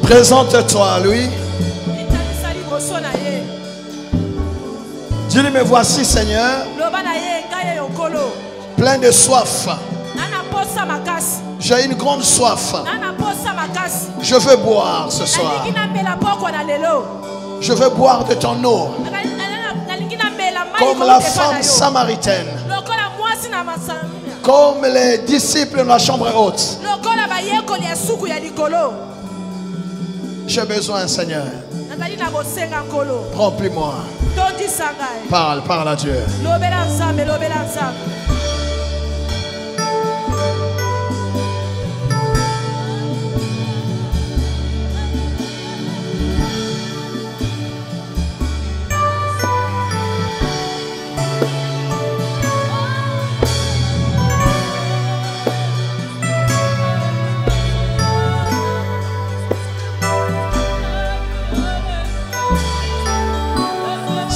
Présente-toi, lui. Dis-lui, me voici, Seigneur, plein de soif. J'ai une grande soif. Je veux boire ce soir. Je veux boire de ton eau. Comme la femme samaritaine. Comme les disciples de la chambre haute. J'ai besoin, Seigneur. Remplis-moi. Parle à Dieu.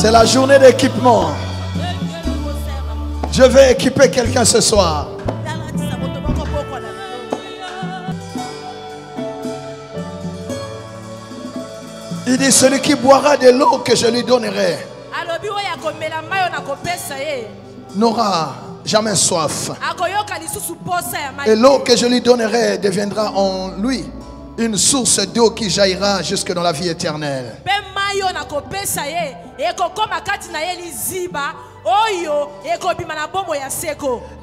C'est la journée d'équipement. Je vais équiper quelqu'un ce soir. Il dit, celui qui boira de l'eau que je lui donnerai n'aura jamais soif. Et l'eau que je lui donnerai deviendra en lui une source d'eau qui jaillira jusque dans la vie éternelle.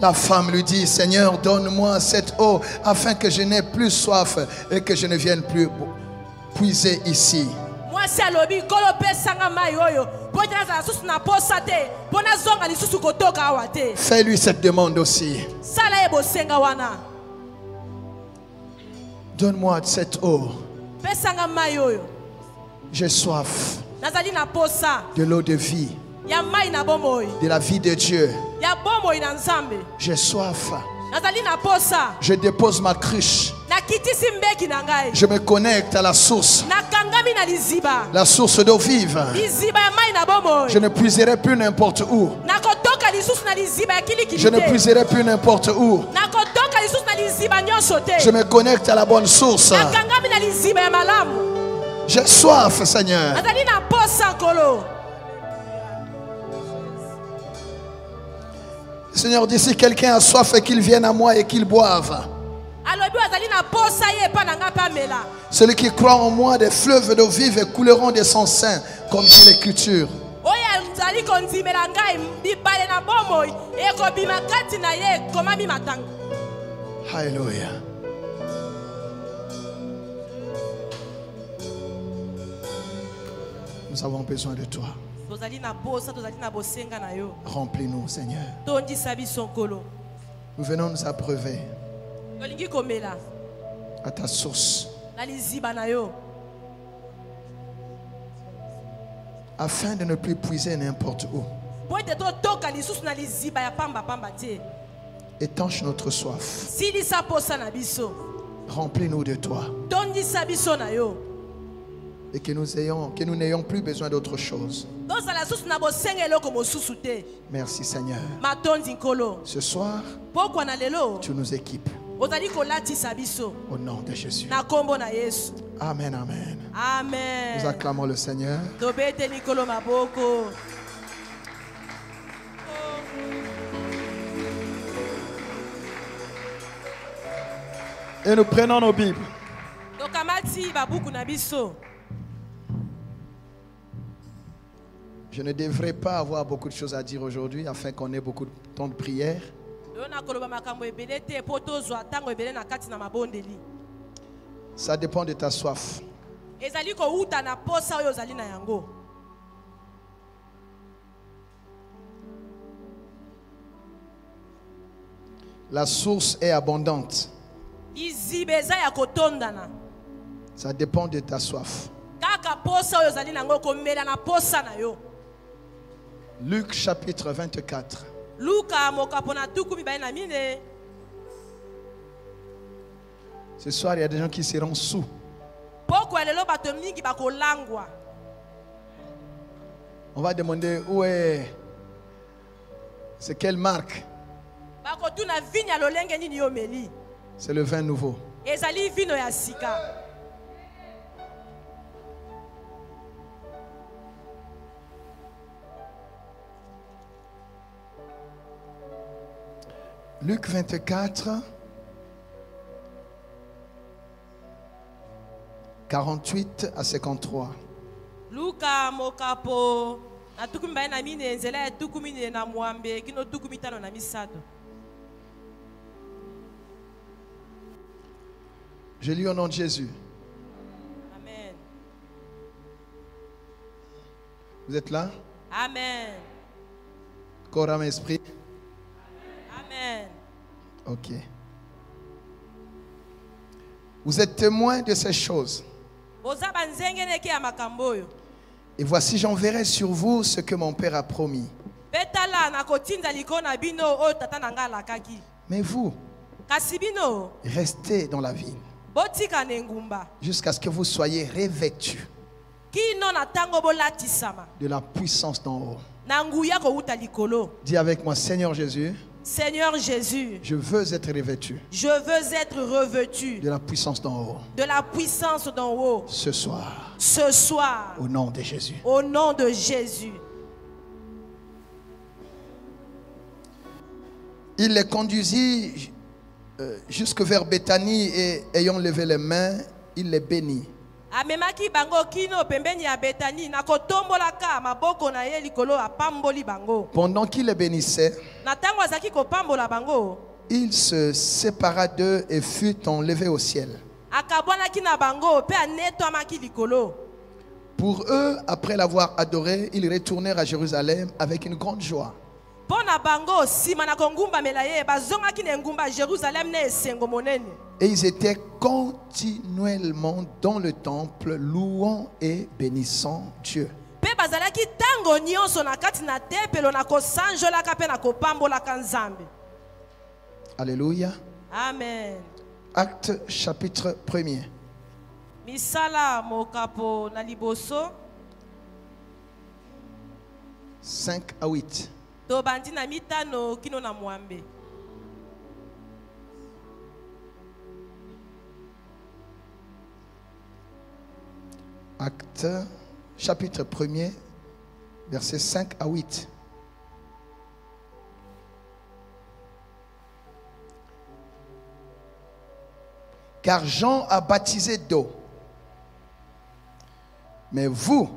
La femme lui dit, Seigneur, donne-moi cette eau afin que je n'ai plus soif et que je ne vienne plus puiser ici. Fais-lui cette demande aussi. Donne-moi cette eau. J'ai soif de l'eau de vie, de la vie de Dieu. J'ai soif. Je dépose ma cruche. Je me connecte à la source d'eau vive. Je ne puiserai plus n'importe où. Je ne puiserai plus n'importe où. Je me connecte à la bonne source. J'ai soif, Seigneur. Le Seigneur dit, si quelqu'un a soif et qu'il vienne à moi et qu'il boive. Celui qui croit en moi, des fleuves d'eau vive couleront de son sein, comme dit l'Écriture. Alléluia. Nous avons besoin de toi. Remplis-nous, Seigneur. Nous venons nous abreuver à ta source, afin de ne plus puiser n'importe où. Étanche notre soif. Remplis-nous de toi. Et que nous n'ayons plus besoin d'autre chose. Merci, Seigneur. Ce soir, tu nous équipes. Au nom de Jésus. Amen, amen. Amen. Nous acclamons le Seigneur. Et nous prenons nos Bibles. Je ne devrais pas avoir beaucoup de choses à dire aujourd'hui afin qu'on ait beaucoup de temps de prière. Ça dépend de ta soif. La source est abondante. Ça dépend de ta soif. Luc chapitre 24. Ce soir, il y a des gens qui seront sous. On va demander où est... C'est quelle marque? C'est le vin nouveau. Luc 24, 48 à 53. Luka mokapo na tukumba na mine nzela ya tukumine na mwambe kino tukumitano na misado. Je lis au nom de Jésus. Amen. Vous êtes là? Amen. Corps, âme, esprit. Amen. Ok. Vous êtes témoin de ces choses. Et voici, j'enverrai sur vous ce que mon Père a promis. Mais vous, restez dans la ville jusqu'à ce que vous soyez revêtus de la puissance d'en haut. Dis avec moi, Seigneur Jésus. Seigneur Jésus, je veux être revêtu. Je veux être revêtu de la puissance d'en haut. De la puissance d'en haut. Ce soir. Ce soir. Au nom de Jésus. Au nom de Jésus. Il les conduisit jusque vers Béthanie et ayant levé les mains, il les bénit. Amemaki bango kino pembeni ya Betani na kotombolaka maboko na ye likolo apamboli bango. Pendant qu'il les bénissait, na tango azaki kopambola bango, il se sépara d'eux et fut enlevé au ciel. Akabwanaki na bango pe anetwamaki likolo. Pour eux, après l'avoir adoré, ils retournèrent à Jérusalem avec une grande joie. Pona bango sima na kongumba melaye bazongaki na ngumba Jérusalem ne esengo monene. Et ils étaient continuellement dans le temple, louant et bénissant Dieu. Alléluia. Amen. Acte chapitre 1er. Misala mokapo na liboso 5 à 8. Tobandi na mitano kino na mwambe. Acte, chapitre 1er, versets 5 à 8. Car Jean a baptisé d'eau, mais vous,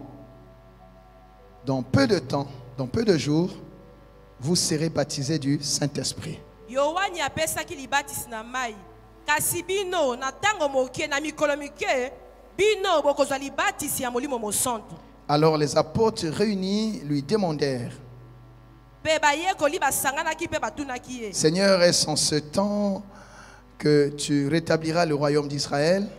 dans peu de temps, dans peu de jours, vous serez baptisés du Saint-Esprit. Yohani apesaki libatisi na mai, kasi bino na tango moke na mikolo mike. Alors les apôtres réunis lui demandèrent: Seigneur, est-ce en ce temps que tu rétabliras le royaume d'Israël?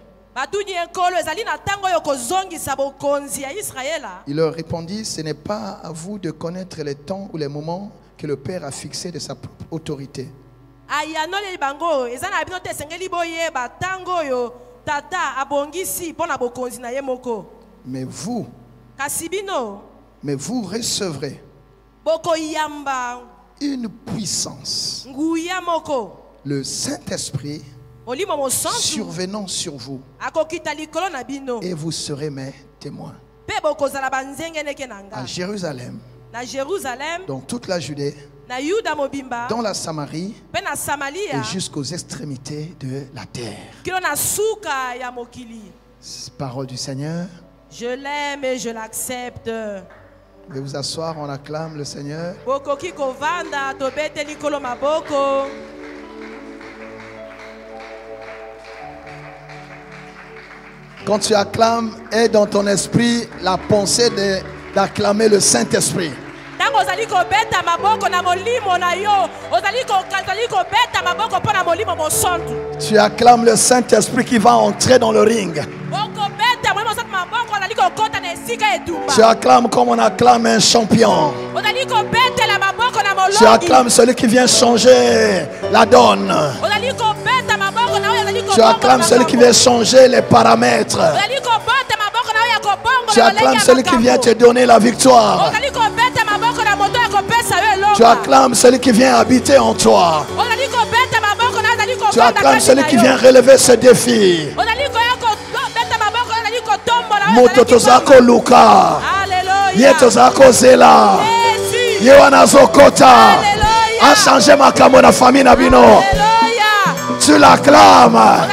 Il leur répondit: ce n'est pas à vous de connaître les temps ou les moments que le Père a fixés de sa propre autorité. Mais vous recevrez une puissance, le Saint-Esprit survenant sur vous, et vous serez mes témoins à Jérusalem, dans toute la Judée, dans la Samarie et jusqu'aux extrémités de la terre. Parole du Seigneur. Je l'aime et je l'accepte. Vous pouvez vous asseoir, on acclame le Seigneur. Quand tu acclames, aie dans ton esprit la pensée d'acclamer le Saint-Esprit. Tu acclames le Saint-Esprit qui va entrer dans le ring. Tu acclames comme on acclame un champion. Tu acclames celui qui vient changer la donne. Tu acclames celui qui vient changer les paramètres. Tu acclames celui qui vient te donner la victoire. Tu acclames celui qui vient habiter en toi. Tu acclames celui qui vient relever ce défi. Mototozako Luka. Yetozako Zela. Yewanazokota. a changé ma camo na famille Nabino. Tu l'acclames.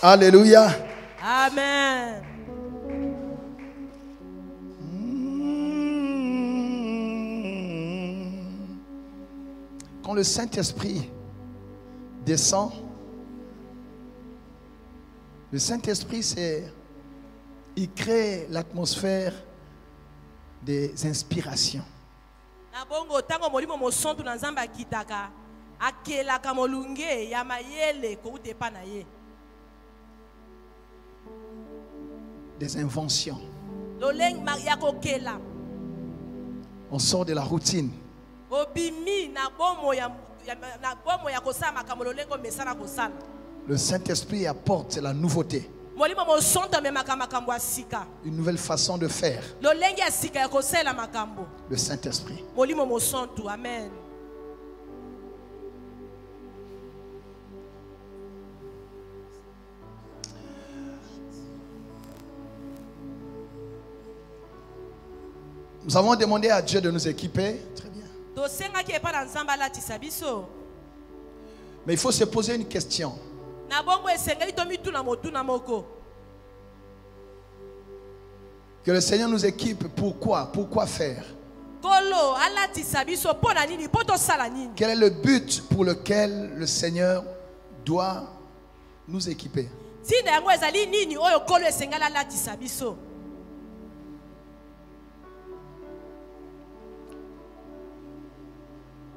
Alléluia. Amen. Quand le Saint-Esprit descend, le Saint-Esprit, il crée l'atmosphère des inspirations. Des inventions. On sort de la routine. Le Saint-Esprit apporte la nouveauté. Une nouvelle façon de faire. Le Saint-Esprit. Amen. Nous avons demandé à Dieu de nous équiper. Très bien. Mais il faut se poser une question. Que le Seigneur nous équipe. Pourquoi? Pourquoi faire? Quel est le but pour lequel le Seigneur doit nous équiper?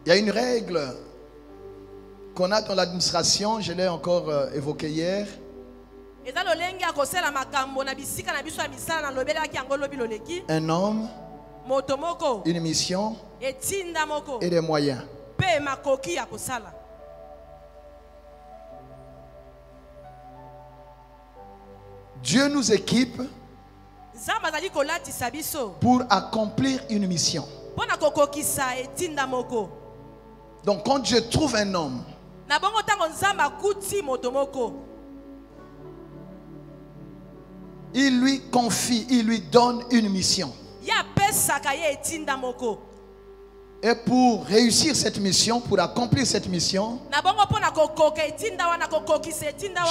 Il y a une règle qu'on a dans l'administration, je l'ai encore évoqué hier. Un homme, une mission et des moyens. Dieu nous équipe pour accomplir une mission. Donc quand Dieu trouve un homme, il lui confie, il lui donne une mission. Et pour réussir cette mission, pour accomplir cette mission,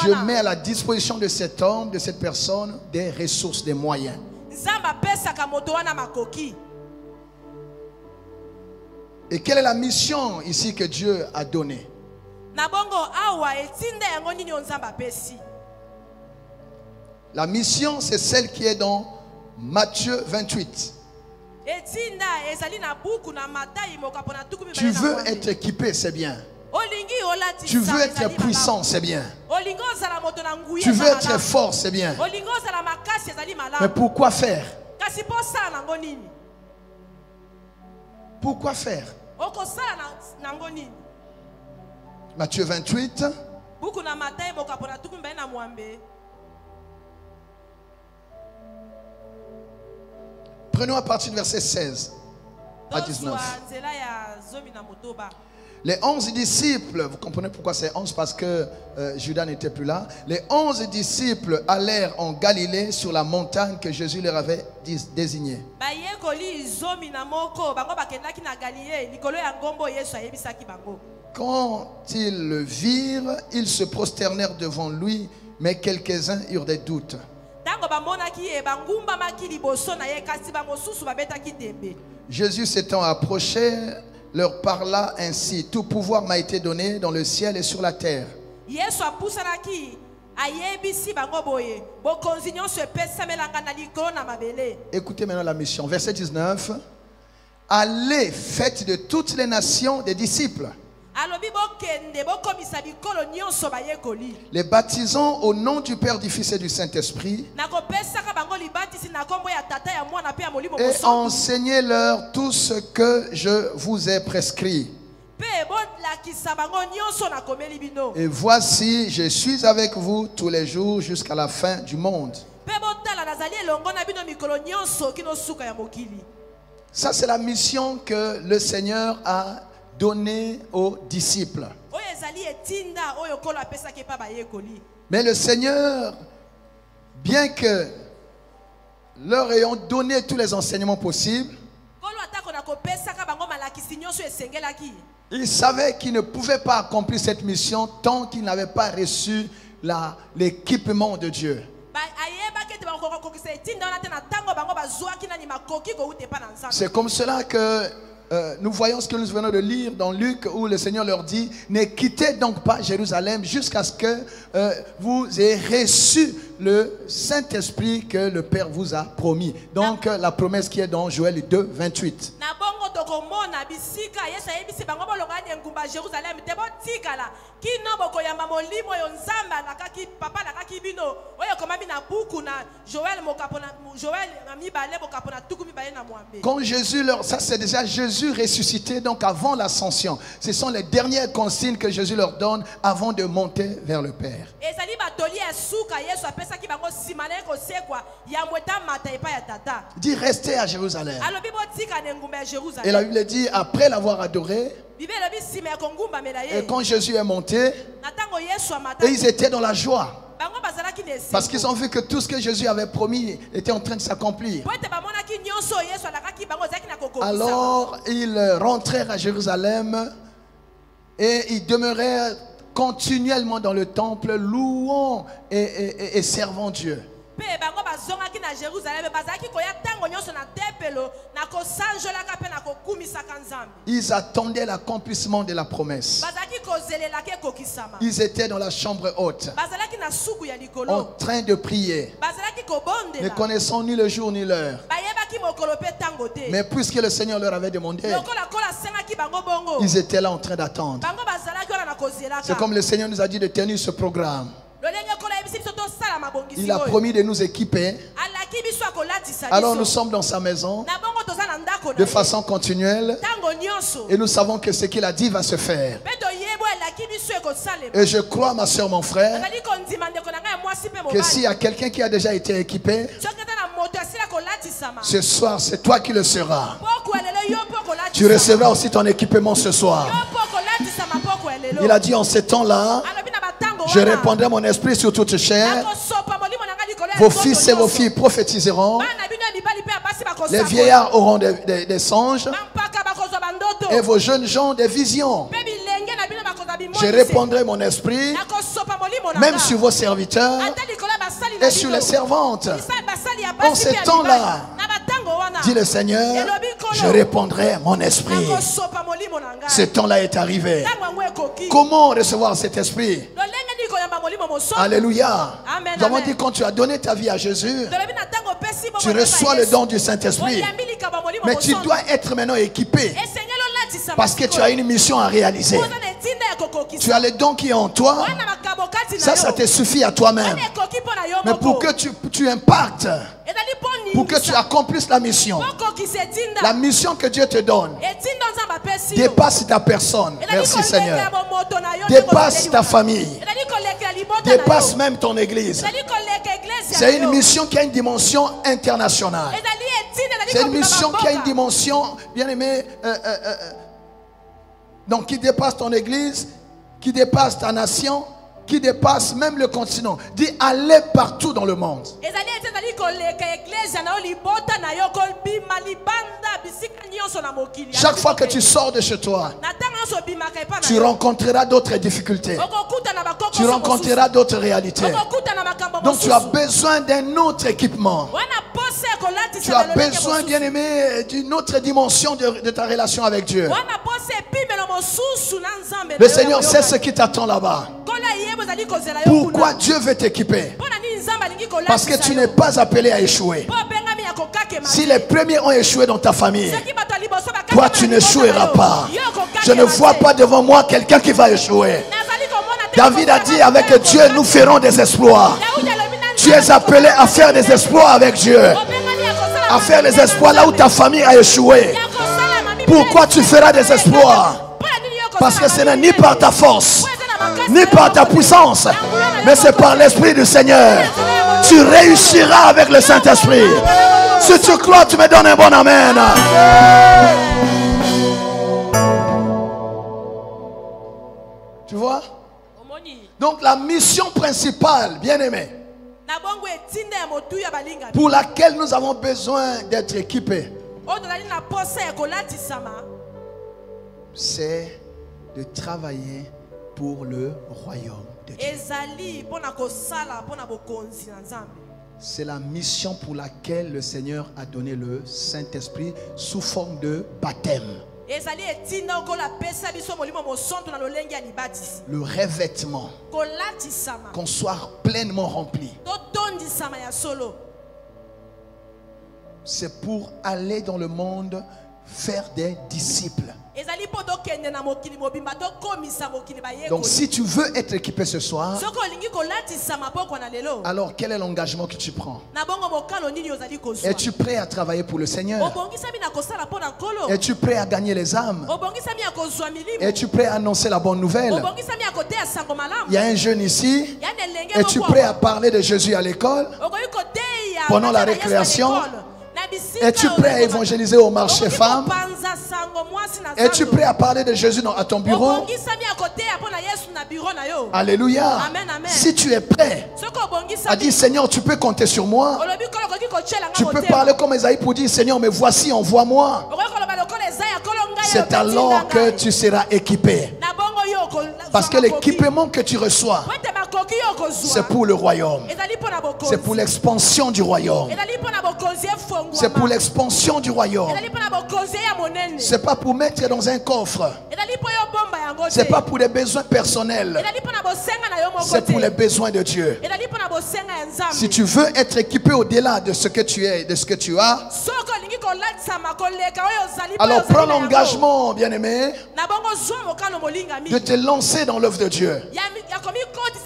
je mets à la disposition de cet homme, de cette personne, des ressources, des moyens. Et quelle est la mission ici que Dieu a donnée? La mission, c'est celle qui est dans Matthieu 28. Tu veux être équipé, c'est bien. Tu veux être puissant, c'est bien. Tu veux être fort, c'est bien. Mais pourquoi faire? Pourquoi faire? Matthieu 28. Prenons à partir du verset 16 à 19. Les 11 disciples, vous comprenez pourquoi c'est 11? Parce que Judas n'était plus là. Les 11 disciples allèrent en Galilée sur la montagne que Jésus leur avait désignée. Quand ils le virent, ils se prosternèrent devant lui, mais quelques-uns eurent des doutes. Jésus s'étant approché, leur parla ainsi: tout pouvoir m'a été donné dans le ciel et sur la terre. Écoutez maintenant la mission. Verset 19. Allez, faites de toutes les nations des disciples, les baptisons au nom du Père, du Fils et du Saint-Esprit, et enseignez-leur tout ce que je vous ai prescrit. Et voici, je suis avec vous tous les jours jusqu'à la fin du monde. Ça, c'est la mission que le Seigneur a donnée aux disciples. Mais le Seigneur, bien que leur ayant donné tous les enseignements possibles, ils savaient qu'ils ne pouvaient pas accomplir cette mission tant qu'ils n'avaient pas reçu l'équipement de Dieu. C'est comme cela que nous voyons ce que nous venons de lire dans Luc, où le Seigneur leur dit: ne quittez donc pas Jérusalem jusqu'à ce que vous ayez reçu le Saint-Esprit que le Père vous a promis. Donc la promesse qui est dans Joël 2, 28. Quand Jésus leur... Ça c'est déjà Jésus ressuscité, donc avant l'ascension. Ce sont les dernières consignes que Jésus leur donne avant de monter vers le Père. Dit: restez à Jérusalem. Et la Bible dit: après l'avoir adoré, et quand Jésus est monté, et ils étaient dans la joie, parce qu'ils ont vu que tout ce que Jésus avait promis était en train de s'accomplir. Alors ils rentrèrent à Jérusalem et ils demeurèrent continuellement dans le temple, louant et servant Dieu. Ils attendaient l'accomplissement de la promesse. Ils étaient dans la chambre haute, en train de prier, ne connaissant ni le jour ni l'heure. Mais puisque le Seigneur leur avait demandé, ils étaient là en train d'attendre. C'est comme le Seigneur nous a dit de tenir ce programme. Il a promis de nous équiper. Alors nous sommes dans sa maison de façon continuelle et nous savons que ce qu'il a dit va se faire. Et je crois, ma soeur, mon frère, que s'il y a quelqu'un qui a déjà été équipé, ce soir c'est toi qui le seras. Tu recevras aussi ton équipement ce soir. Il a dit: en ce temps-là, je répandrai mon esprit sur toute chair. Vos fils et vos filles prophétiseront. Les vieillards auront des songes. Et vos jeunes gens des visions. Je répandrai mon esprit même sur vos serviteurs et sur les servantes. En ce temps-là, dit le Seigneur, je répandrai mon esprit. Ce temps-là est arrivé. Comment recevoir cet esprit? Alléluia. Nous avons dit, quand tu as donné ta vie à Jésus, tu reçois le don du Saint-Esprit. Mais tu dois être maintenant équipé, parce que tu as une mission à réaliser. Tu as le don qui est en toi. Ça te suffit à toi-même. Mais pour que tu impactes, pour que tu accomplisses la mission que Dieu te donne, dépasse ta personne. Merci Seigneur. Dépasse ta famille. Dépasse même ton église. C'est une mission qui a une dimension internationale. C'est une mission qui a une dimension, bien aimé, donc qui dépasse ton église, qui dépasse ta nation, qui dépasse même le continent. Dis: allez partout dans le monde. Chaque fois que tu sors de chez toi, tu rencontreras d'autres difficultés. Tu rencontreras d'autres réalités. Donc tu as besoin d'un autre équipement. Tu as besoin, bien aimé, d'une autre dimension de ta relation avec Dieu. Le Seigneur sait ce qui t'attend là-bas. Pourquoi Dieu veut t'équiper? Parce que tu n'es pas appelé à échouer. Si les premiers ont échoué dans ta famille, toi tu n'échoueras pas. Je ne vois pas devant moi quelqu'un qui va échouer. David a dit: avec Dieu nous ferons des exploits. Tu es appelé à faire des exploits avec Dieu, à faire les exploits là où ta famille a échoué. Pourquoi tu feras des exploits? Parce que ce n'est ni par ta force, ni par ta puissance, mais c'est par l'Esprit du Seigneur. Tu réussiras avec le Saint-Esprit. Si tu crois, tu me donnes un bon amen. Tu vois? Donc la mission principale, bien aimé, pour laquelle nous avons besoin d'être équipés, c'est de travailler pour le royaume de Dieu. C'est la mission pour laquelle le Seigneur a donné le Saint-Esprit sous forme de baptême. Le revêtement, qu'on soit pleinement rempli. C'est pour aller dans le monde faire des disciples. Donc si tu veux être équipé ce soir, alors quel est l'engagement que tu prends? Es-tu prêt à travailler pour le Seigneur? Es-tu prêt à gagner les âmes? Es-tu prêt à annoncer la bonne nouvelle? Il y a un jeune ici. Es-tu prêt à parler de Jésus à l'école? Pendant la récréation? Es-tu prêt à évangéliser au marché femmes? Es-tu prêt à parler de Jésus à ton bureau? Alléluia. Si tu es prêt à dire Seigneur, tu peux compter sur moi. Tu peux parler comme Esaïe pour dire Seigneur, mais voici, envoie-moi. C'est alors que tu seras équipé. Parce que l'équipement que tu reçois, c'est pour le royaume. C'est pour l'expansion du royaume. C'est pour l'expansion du royaume. C'est pas pour mettre dans un coffre. C'est pas pour des besoins personnels. C'est pour les besoins de Dieu. Si tu veux être équipé au-delà de ce que tu es, de ce que tu as, alors prends l'engagement, bien-aimé, de te lancer dans l'œuvre de Dieu.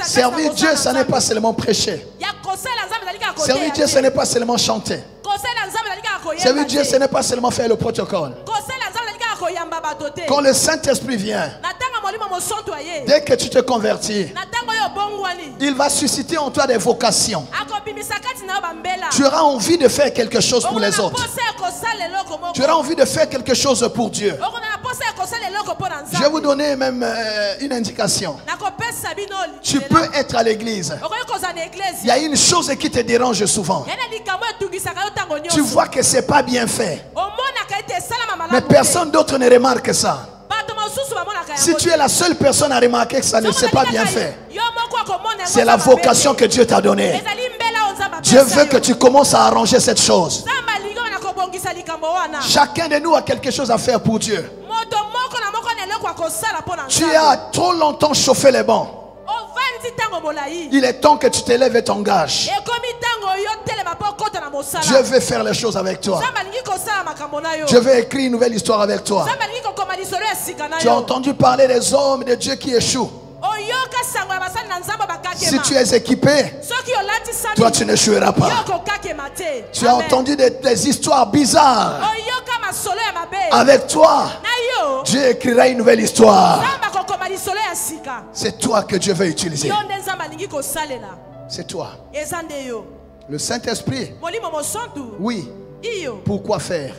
Servir Dieu, ça n'est pas seulement prêcher. Servir Dieu, ce n'est pas seulement chanter. Servir Dieu, ce n'est pas seulement faire le protocole. Quand le Saint-Esprit vient, dès que tu te convertis, il va susciter en toi des vocations. Tu auras envie de faire quelque chose pour les autres. Tu auras envie de faire quelque chose pour Dieu. Je vais vous donner même une indication. Tu peux être à l'église. Il y a une chose qui te dérange souvent. Tu vois que c'est pas bien fait. Mais personne d'autre ne remarque ça. Si tu es la seule personne à remarquer que ça ne s'est pas bien fait, c'est la vocation que Dieu t'a donnée. Dieu veut que tu commences à arranger cette chose. Chacun de nous a quelque chose à faire pour Dieu. Tu as trop longtemps chauffé les bancs. Il est temps que tu te lèves et t'engages. Dieu veut faire les choses avec toi. Dieu veut écrire une nouvelle histoire avec toi. Tu as entendu parler des hommes de Dieu qui échouent. Si tu es équipé, toi tu n'échoueras pas. Tu as entendu des histoires bizarres. Avec toi, Dieu écrira une nouvelle histoire. C'est toi que Dieu veut utiliser. C'est toi. Le Saint-Esprit. Oui. Pourquoi faire?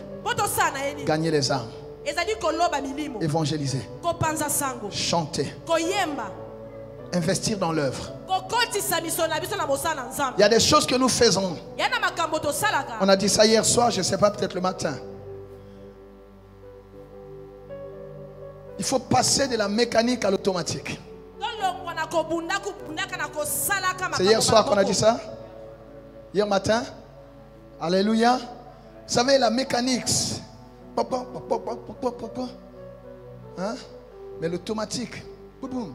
Gagner les âmes. Évangéliser. Chanter. Investir dans l'œuvre. Il y a des choses que nous faisons. On a dit ça hier soir, je ne sais pas, peut-être le matin. Il faut passer de la mécanique à l'automatique. C'est hier soir qu'on a dit ça? Hier matin? Alléluia. Vous savez, la mécanique, hein? Mais l'automatique, boum.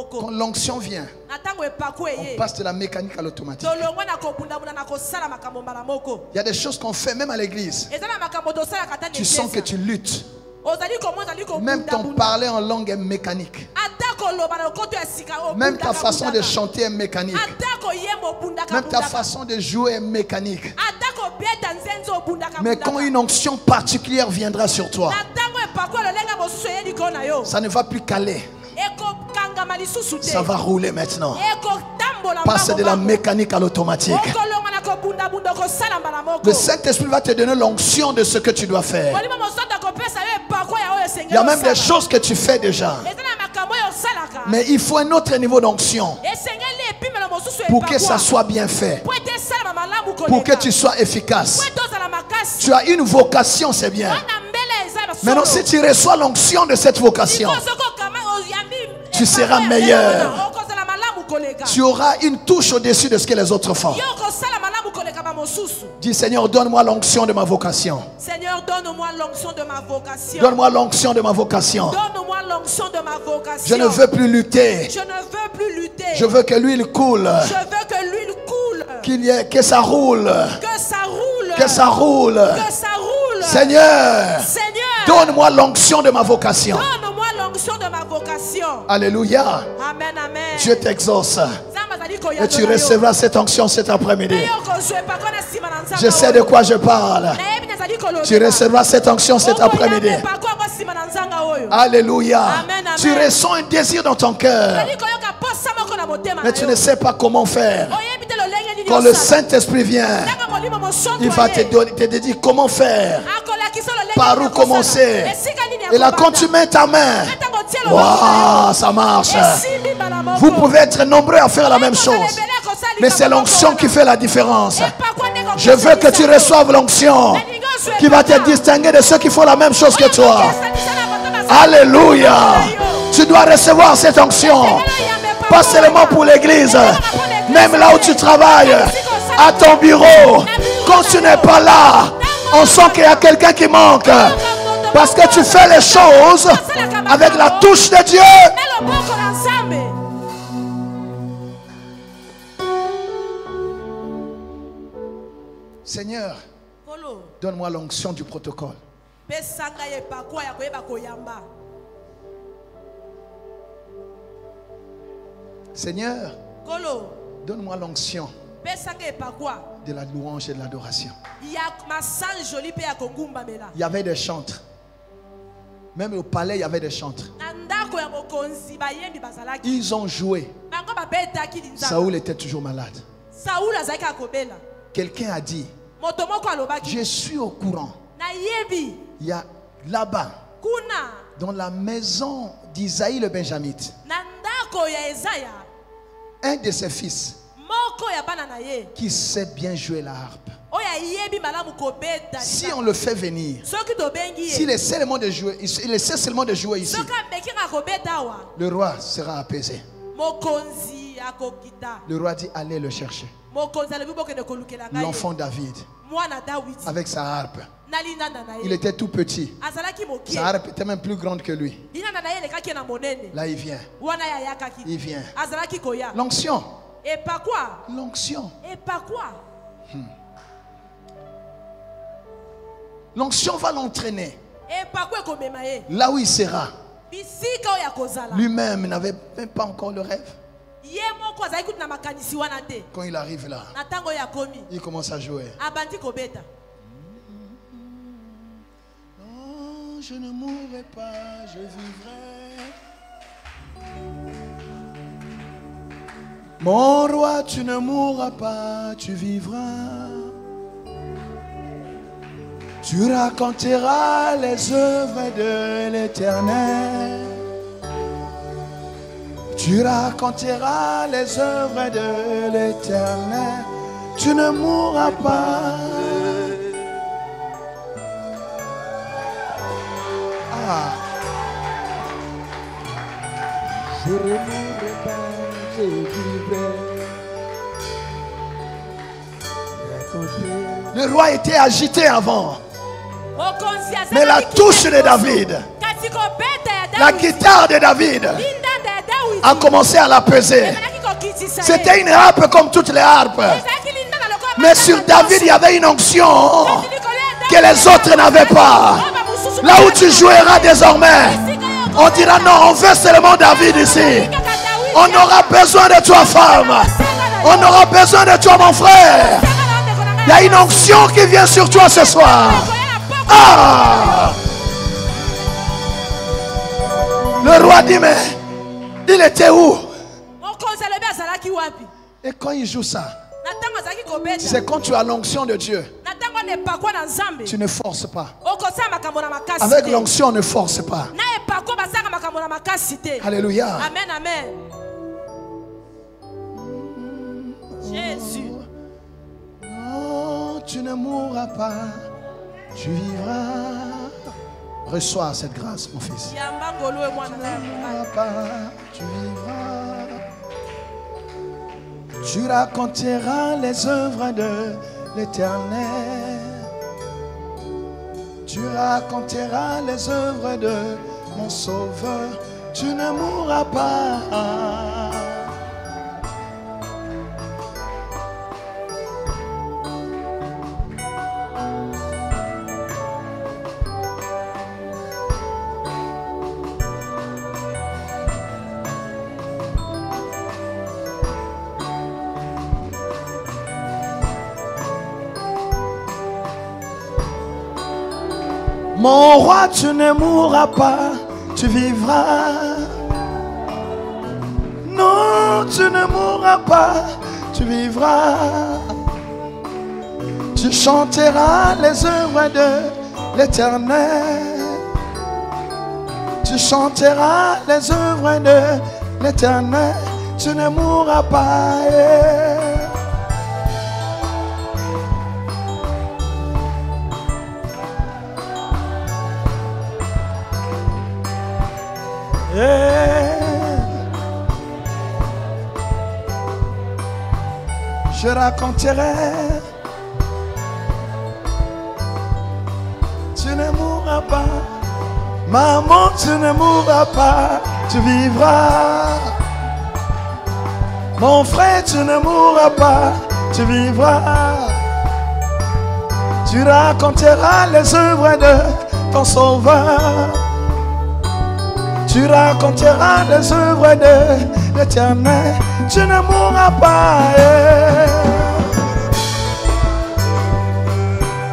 Quand l'onction vient, on passe de la mécanique à l'automatique. Il y a des choses qu'on fait même à l'église. Tu sens que tu luttes. Même ton parler en langue est mécanique. Même ta façon de chanter est mécanique. Même ta façon de jouer est mécanique. Mais quand une onction particulière viendra sur toi, ça ne va plus caler. Ça va rouler maintenant. Passe de la mécanique à l'automatique. Le Saint-Esprit va te donner l'onction de ce que tu dois faire. Il y a même des choses que tu fais déjà. Mais il faut un autre niveau d'onction pour que ça soit bien fait, pour que tu sois efficace. Tu as une vocation, c'est bien. Maintenant, si tu reçois l'onction de cette vocation, tu seras meilleur. Tu auras une touche au-dessus de ce que les autres font. Dis, Seigneur, donne-moi l'onction de ma vocation. Seigneur, donne-moi l'onction de ma vocation. Donne-moi l'onction de ma vocation. Donne-moi l'onction de ma vocation. Je ne veux plus lutter. Je ne veux plus lutter. Je veux que l'huile coule. Je veux que l'huile coule. Que ça roule. Que ça roule. Que ça roule. Que ça roule. Seigneur, donne-moi l'onction de ma vocation. Donne-moi l'onction de ma vocation. Alléluia. Amen, amen. Dieu t'exauce. Et tu recevras cette onction cet après-midi. Je sais de quoi je parle. Tu recevras cette onction cet après-midi. Alléluia. Tu ressens un désir dans ton cœur, mais tu ne sais pas comment faire. Quand le Saint-Esprit vient, il va te dire comment faire, par où commencer. Et là, quand tu mets ta main, wow, ça marche. Vous pouvez être nombreux à faire la même chose, mais c'est l'onction qui fait la différence. Je veux que tu reçoives l'onction qui va te distinguer de ceux qui font la même chose que toi. Alléluia. Tu dois recevoir cette onction, pas seulement pour l'église, même là où tu travailles, à ton bureau. Quand tu n'es pas là, on sent qu'il y a quelqu'un qui manque, parce que tu fais les choses avec la touche de Dieu. Seigneur, donne-moi l'onction du protocole. Seigneur, donne-moi l'onction de la louange et de l'adoration. Il y avait des chantres. Même au palais, il y avait des chantres. Ils ont joué. Saoul était toujours malade. Quelqu'un a dit, je suis au courant. Il y a là-bas, dans la maison d'Isaïe le Benjamite, un de ses fils qui sait bien jouer la harpe. Si on le fait venir, s'il essaie seulement de jouer, il essaie seulement de jouer ici, le roi sera apaisé. Le roi dit, allez le chercher. L'enfant David, avec sa harpe. Il était tout petit. Sa harpe était même plus grande que lui. Là il vient. Il vient. L'onction. L'onction. L'onction va l'entraîner là où il sera. Lui-même n'avait même pas encore le rêve. Quand il arrive là, il commence à jouer. Non, je ne mourrai pas, je vivrai. Mon roi, tu ne mourras pas, tu vivras. Tu raconteras les œuvres de l'Éternel. Tu raconteras les œuvres de l'Éternel. Tu ne mourras pas. Ah. Je ne mourrai pas, je vivrai. Le roi était agité avant. Mais la touche de David, la guitare de David a commencé à l'apaiser. C'était une harpe comme toutes les harpes. Mais sur David, il y avait une onction que les autres n'avaient pas. Là où tu joueras désormais, on dira non, on veut seulement David ici. On aura besoin de toi, femme. On aura besoin de toi, mon frère. Il y a une onction qui vient sur toi ce soir. Ah! Le roi dit, mais il était où? Et quand il joue ça, c'est quand tu as l'onction de Dieu. Tu ne forces pas. Avec l'onction, on ne force pas. Alléluia. Amen, amen. Jésus. Non, tu ne mourras pas. Tu vivras. Reçois cette grâce, mon fils. Tu ne mourras pas. Tu vivras. Tu raconteras les œuvres de l'Éternel. Tu raconteras les œuvres de mon Sauveur. Tu ne mourras pas. Mon roi, tu ne mourras pas, tu vivras. Non, tu ne mourras pas, tu vivras. Tu chanteras les œuvres de l'Éternel. Tu chanteras les œuvres de l'Éternel. Tu ne mourras pas. Je raconterai. Tu ne mourras pas. Maman, tu ne mourras pas. Tu vivras. Mon frère, tu ne mourras pas. Tu vivras. Tu raconteras les œuvres de ton Sauveur. Tu raconteras les œuvres de l'Éternel. Tu ne mourras pas.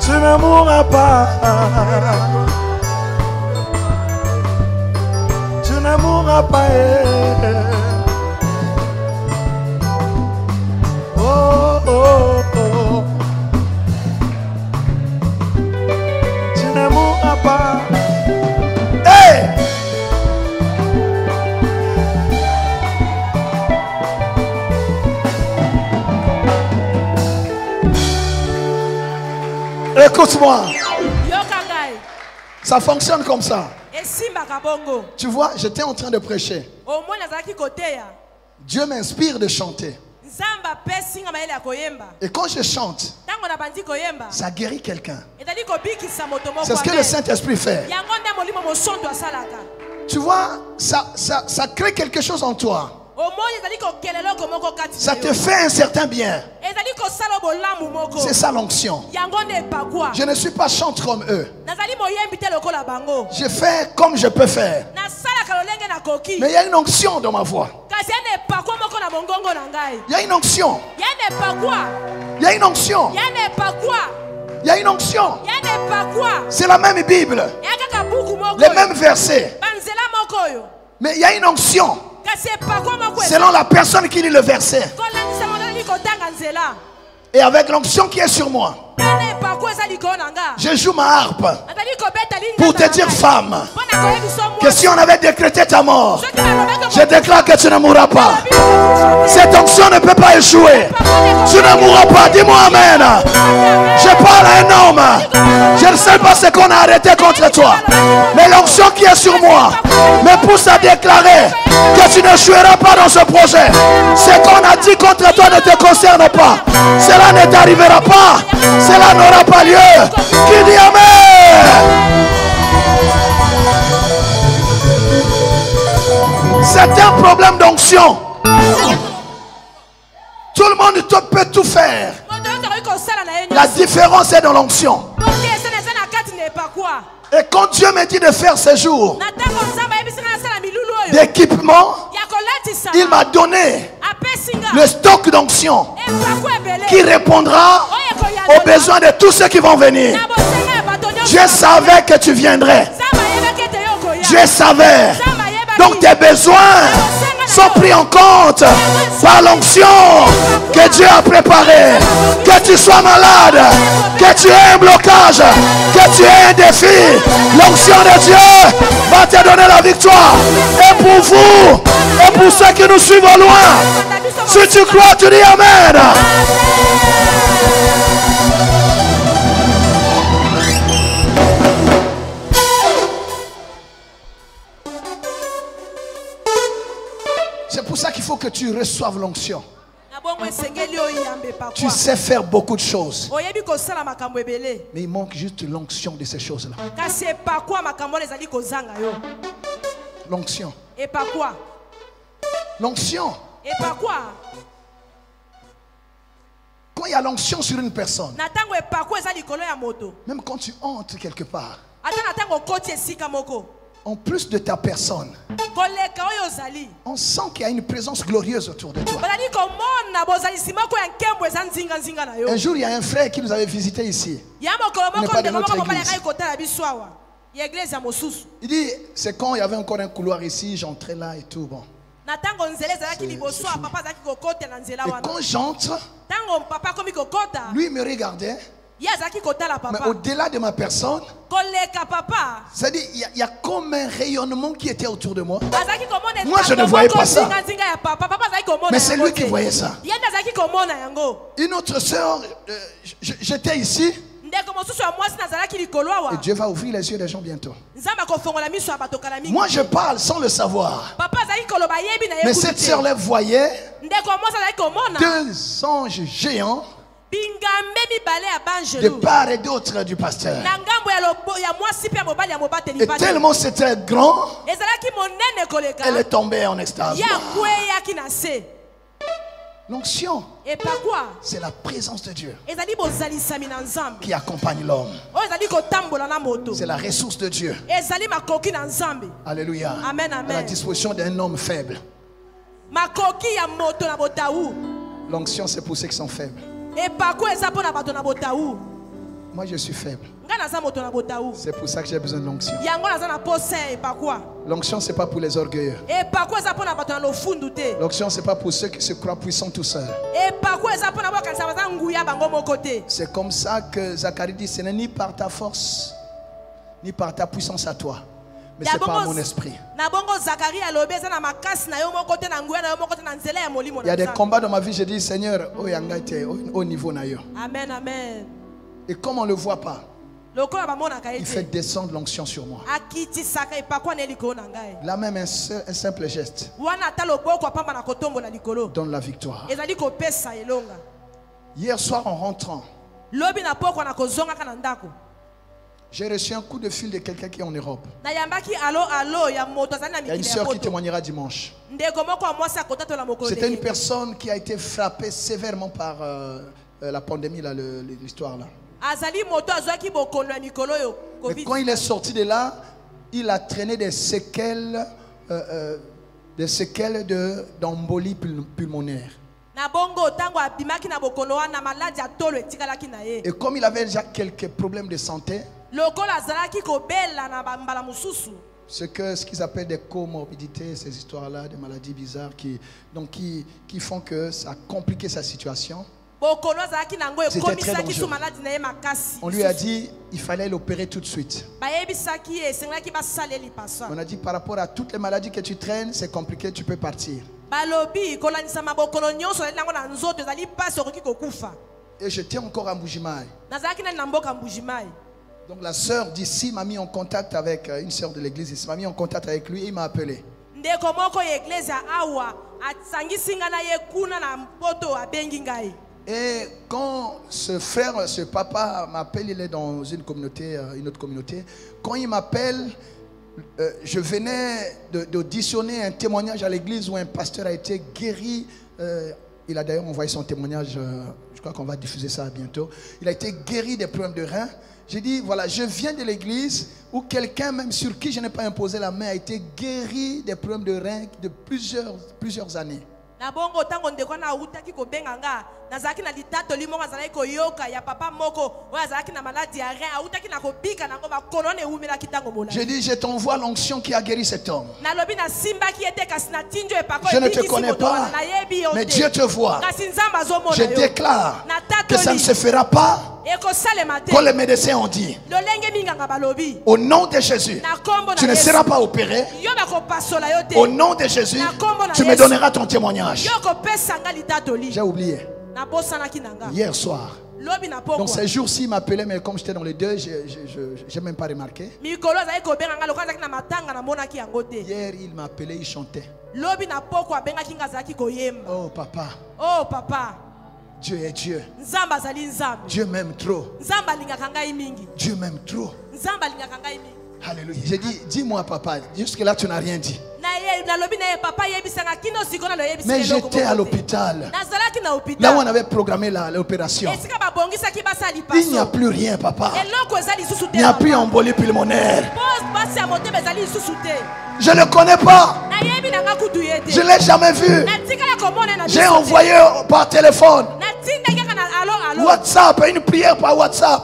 Tu ne mourras pas. Tu ne mourras pas. Oh, oh, oh. Tu ne mourras pas. Hey! Écoute-moi. Ça fonctionne comme ça. Tu vois, j'étais en train de prêcher. Dieu m'inspire de chanter. Et quand je chante, ça guérit quelqu'un. C'est ce que le Saint-Esprit fait. Tu vois, ça crée quelque chose en toi. Ça te fait un certain bien. C'est ça l'onction. Je ne suis pas chanteur comme eux. Je fais comme je peux faire. Mais il y a une onction dans ma voix. Il y a une onction. Il y a une onction. Il y a une onction. C'est la même Bible. Les mêmes versets. Mais il y a une onction. Selon la personne qui lit le verset. Et avec l'onction qui est sur moi, je joue ma harpe pour te dire, femme, que si on avait décrété ta mort, je déclare que tu ne mourras pas. Cette onction ne peut pas échouer. Tu ne mourras pas. Dis-moi amen. Je parle à un homme. Je ne sais pas ce qu'on a arrêté contre toi, mais l'onction qui est sur moi me pousse à déclarer que tu ne joueras pas dans ce projet. Ce qu'on a dit contre toi ne te concerne pas. Cela ne t'arrivera pas. Cela n'aura pas lieu. Qui dit amen? C'est un problème d'onction. Tout le monde peut tout faire. La différence est dans l'onction. Et quand Dieu me dit de faire ces jours d'équipement, il m'a donné le stock d'onction qui répondra aux besoins de tous ceux qui vont venir. Je savais que tu viendrais. Je savais. Donc tes besoins sont pris en compte par l'onction que Dieu a préparée. Que tu sois malade, que tu aies un blocage, que tu aies un défi, l'onction de Dieu va te donner la victoire. Et pour vous, et pour ceux qui nous suivent au loin, si tu crois, tu dis Amen. C'est pour ça qu'il faut que tu reçoives l'onction. Tu sais faire beaucoup de choses, mais il manque juste l'onction de ces choses-là. L'onction. L'onction. Quand il y a l'onction sur une personne, même quand tu entres quelque part, en plus de ta personne, on sent qu'il y a une présence glorieuse autour de toi. Un jour, il y a un frère qui nous avait visité ici. Il n'est pas de notre église. Il dit, c'est quand il y avait encore un couloir ici, j'entrais là et tout. Bon. Et quand j'entre, lui il me regardait. Mais au-delà de ma personne, c'est-à-dire il y a comme un rayonnement qui était autour de moi. Moi je ne voyais pas ça, mais c'est lui qui voyait ça. Une autre soeur, j'étais ici, et Dieu va ouvrir les yeux des gens bientôt. Moi je parle sans le savoir, mais cette soeur là voyait deux anges géants de part et d'autre du pasteur. Et tellement c'était grand, elle est tombée en extase. L'onction, c'est la présence de Dieu qui accompagne l'homme. C'est la ressource de Dieu. Alléluia. À la disposition d'un homme faible. L'onction, c'est pour ceux qui sont faibles. Moi je suis faible. C'est pour ça que j'ai besoin de l'onction. L'onction c'est pas pour les orgueilleux. L'onction c'est pas pour ceux qui se croient puissants tout seuls. C'est comme ça que Zacharie dit, ce n'est ni par ta force ni par ta puissance à toi, mais c'est par mon esprit. Il y a des combats dans ma vie, je dis Seigneur, au niveau naïo. Amen, amen. Et comme on ne le voit pas, il fait descendre l'onction sur moi. Là même un simple geste donne la victoire. Hier soir en rentrant, j'ai reçu un coup de fil de quelqu'un qui est en Europe. Il y a une soeur qui témoignera dimanche. C'était une personne qui a été frappée sévèrement par la pandémie, l'histoire là. Mais quand il est sorti de là, il a traîné des séquelles d'embolie pulmonaire. Et comme il avait déjà quelques problèmes de santé, ce qu'ils appellent des comorbidités, ces histoires-là, des maladies bizarres qui font que ça a compliqué sa situation. C'était très dangereux. On lui a dit il fallait l'opérer tout de suite. On a dit par rapport à toutes les maladies que tu traînes, c'est compliqué, tu peux partir. Et j'étais encore à Mbujimaï. Donc la sœur d'ici m'a mis en contact avec une sœur de l'église ici, m'a mis en contact avec lui et il m'a appelé. Et quand ce papa m'appelle, il est dans une communauté, une autre communauté. Quand il m'appelle, je venais d'auditionner un témoignage à l'église où un pasteur a été guéri. Il a d'ailleurs envoyé son témoignage, je crois qu'on va diffuser ça bientôt. Il a été guéri des problèmes de reins. J'ai dit, voilà, je viens de l'église où quelqu'un, même sur qui je n'ai pas imposé la main, a été guéri des problèmes de reins de plusieurs années. na bongo tango ndeko na utaki ko benganga nazaki na litato limonga zalaki ko yoka ya papa moko oya zalaki na maladie ya rein utaki na ko bika nango ba kolone umela kitango mola. Je dis, je t'envoie l'onction qui a guéri cet homme. Na lobi na simba ki ete kasina tinjo e pako. Je ne te connais pas, mais Dieu te voit. Je déclare que ça ne se fera pas comme les médecins ont dit. Au nom de Jésus, tu ne seras pas opéré. Au nom de Jésus, tu me donneras ton témoignage. J'ai oublié. Hier soir. Donc ces jours-ci, il m'appelait, mais comme j'étais dans les deux, je n'ai même pas remarqué. Hier, il m'appelait, il chantait. Oh papa. Oh papa. Dieu est Dieu. Dieu m'aime trop. Dieu m'aime trop. Alléluia. J'ai dit, dis-moi papa, jusque là tu n'as rien dit. Mais j'étais à l'hôpital. Là où on avait programmé l'opération. Il n'y a plus rien papa. Il n'y a plus embolie pulmonaire. Je ne le connais pas. Je ne l'ai jamais vu. J'ai envoyé par téléphone. WhatsApp, une prière par WhatsApp.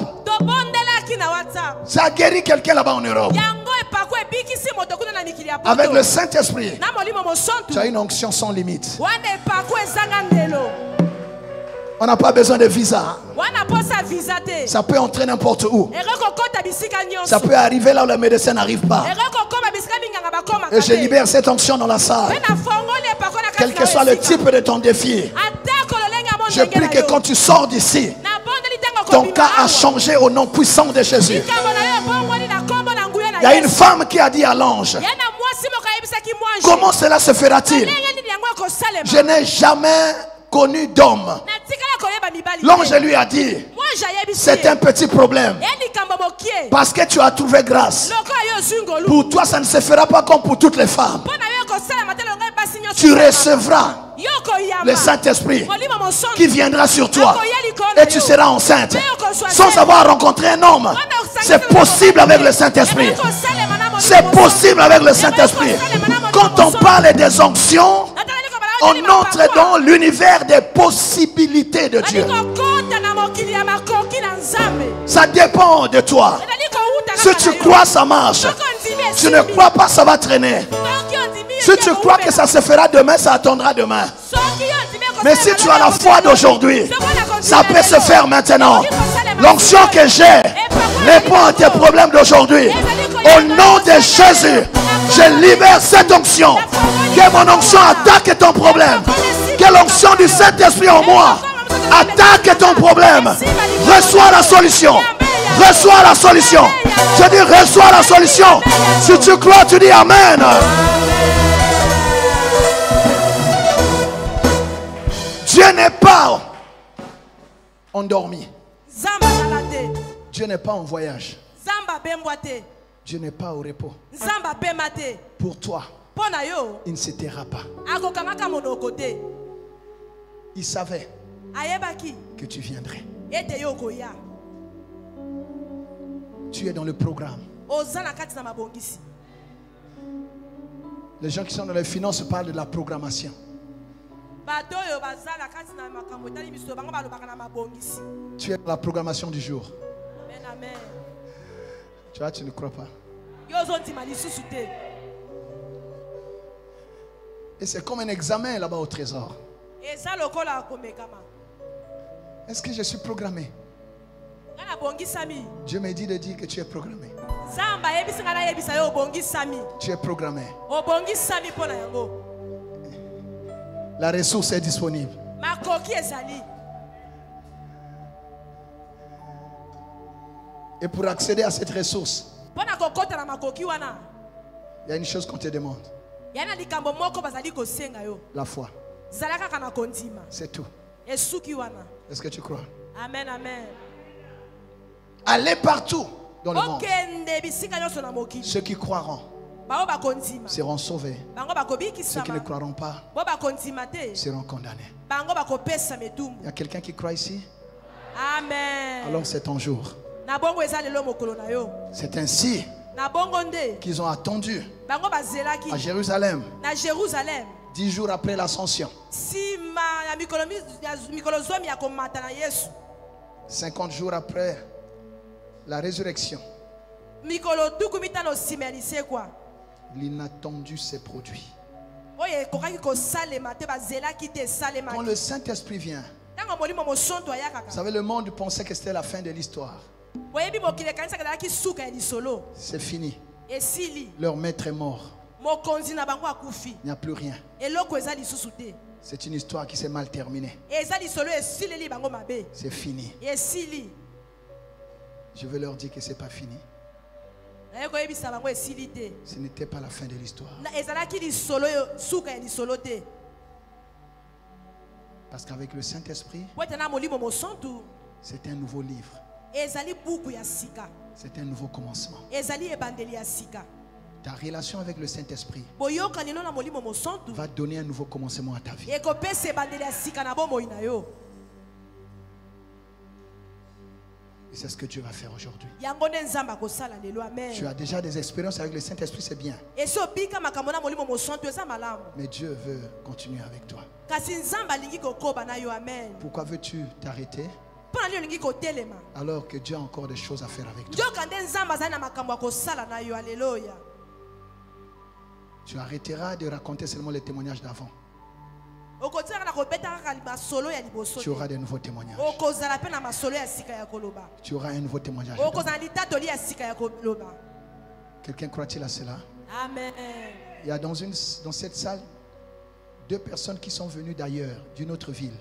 Ça a guéri quelqu'un là-bas en Europe. Avec le Saint-Esprit, tu as une onction sans limite. On n'a pas besoin de visa. Ça peut entrer n'importe où. Ça peut arriver là où le médecin n'arrive pas. Et je libère cette onction dans la salle. Quel que soit le type de ton défi, je prie que quand tu sors d'ici, ton cas a changé au nom puissant de Jésus. Il y a une femme qui a dit à l'ange, comment cela se fera-t-il? Je n'ai jamais connu d'homme. L'ange lui a dit, c'est un petit problème. Parce que tu as trouvé grâce. Pour toi, ça ne se fera pas comme pour toutes les femmes. Tu recevras le Saint-Esprit qui viendra sur toi. Et tu seras enceinte. Sans avoir rencontré un homme. C'est possible avec le Saint-Esprit. C'est possible avec le Saint-Esprit. Quand on parle des onctions, on entre dans l'univers des possibilités de Dieu. Ça dépend de toi. Si tu crois, ça marche. Si tu ne crois pas, ça va traîner. Si tu crois que ça se fera demain, ça attendra demain. Mais si tu as la foi d'aujourd'hui, ça peut se faire maintenant. L'onction que j'ai répond à tes problèmes d'aujourd'hui. Au nom de Jésus, je libère cette onction. Que mon onction attaque ton problème. Que l'onction du Saint-Esprit en moi attaque ton problème. Reçois la solution. Reçois la solution. Je dis reçois la solution. Si tu crois, tu dis Amen. Dieu n'est pas endormi. Dieu n'est pas en voyage. Dieu n'est pas au repos. Pour toi, il ne se taira pas. Il savait que tu viendrais. Tu es dans le programme. Les gens qui sont dans les finances parlent de la programmation. Tu es dans la programmation du jour. Tu vois, tu ne crois pas. Et c'est comme un examen là-bas au trésor. Est-ce que je suis programmé? Dieu me dit de dire que tu es programmé. Tu es programmé. La ressource est disponible. Et pour accéder à cette ressource, il y a une chose qu'on te demande. La foi. C'est tout. Est-ce que tu crois? Amen, amen. Allez partout dans le monde. Ceux qui croiront seront sauvés. Ceux qui ne croiront pas seront condamnés. Il y a quelqu'un qui croit ici? Amen. Alors c'est ton jour. C'est ainsi qu'ils ont attendu à Jérusalem 10 jours après l'ascension. 50 jours après la résurrection. L'inattendu s'est produit. Quand le Saint-Esprit vient, vous savez, le monde pensait que c'était la fin de l'histoire. C'est fini. Leur maître est mort. Il n'y a plus rien. C'est une histoire qui s'est mal terminée. C'est fini. Je veux leur dire que ce n'est pas fini. Ce n'était pas la fin de l'histoire. Parce qu'avec le Saint-Esprit, c'est un nouveau livre. C'est un nouveau commencement. Ta relation avec le Saint-Esprit va donner un nouveau commencement à ta vie. Et c'est ce que Dieu va faire aujourd'hui. Tu as déjà des expériences avec le Saint-Esprit, c'est bien. Mais Dieu veut continuer avec toi. Pourquoi veux-tu t'arrêter alors que Dieu a encore des choses à faire avec toi? Tu arrêteras de raconter seulement les témoignages d'avant. Tu auras de nouveaux témoignages. Tu auras un nouveau témoignage. Quelqu'un croit-il à cela? Amen. Il y a dans cette salle 2 personnes qui sont venues d'ailleurs, d'une autre ville.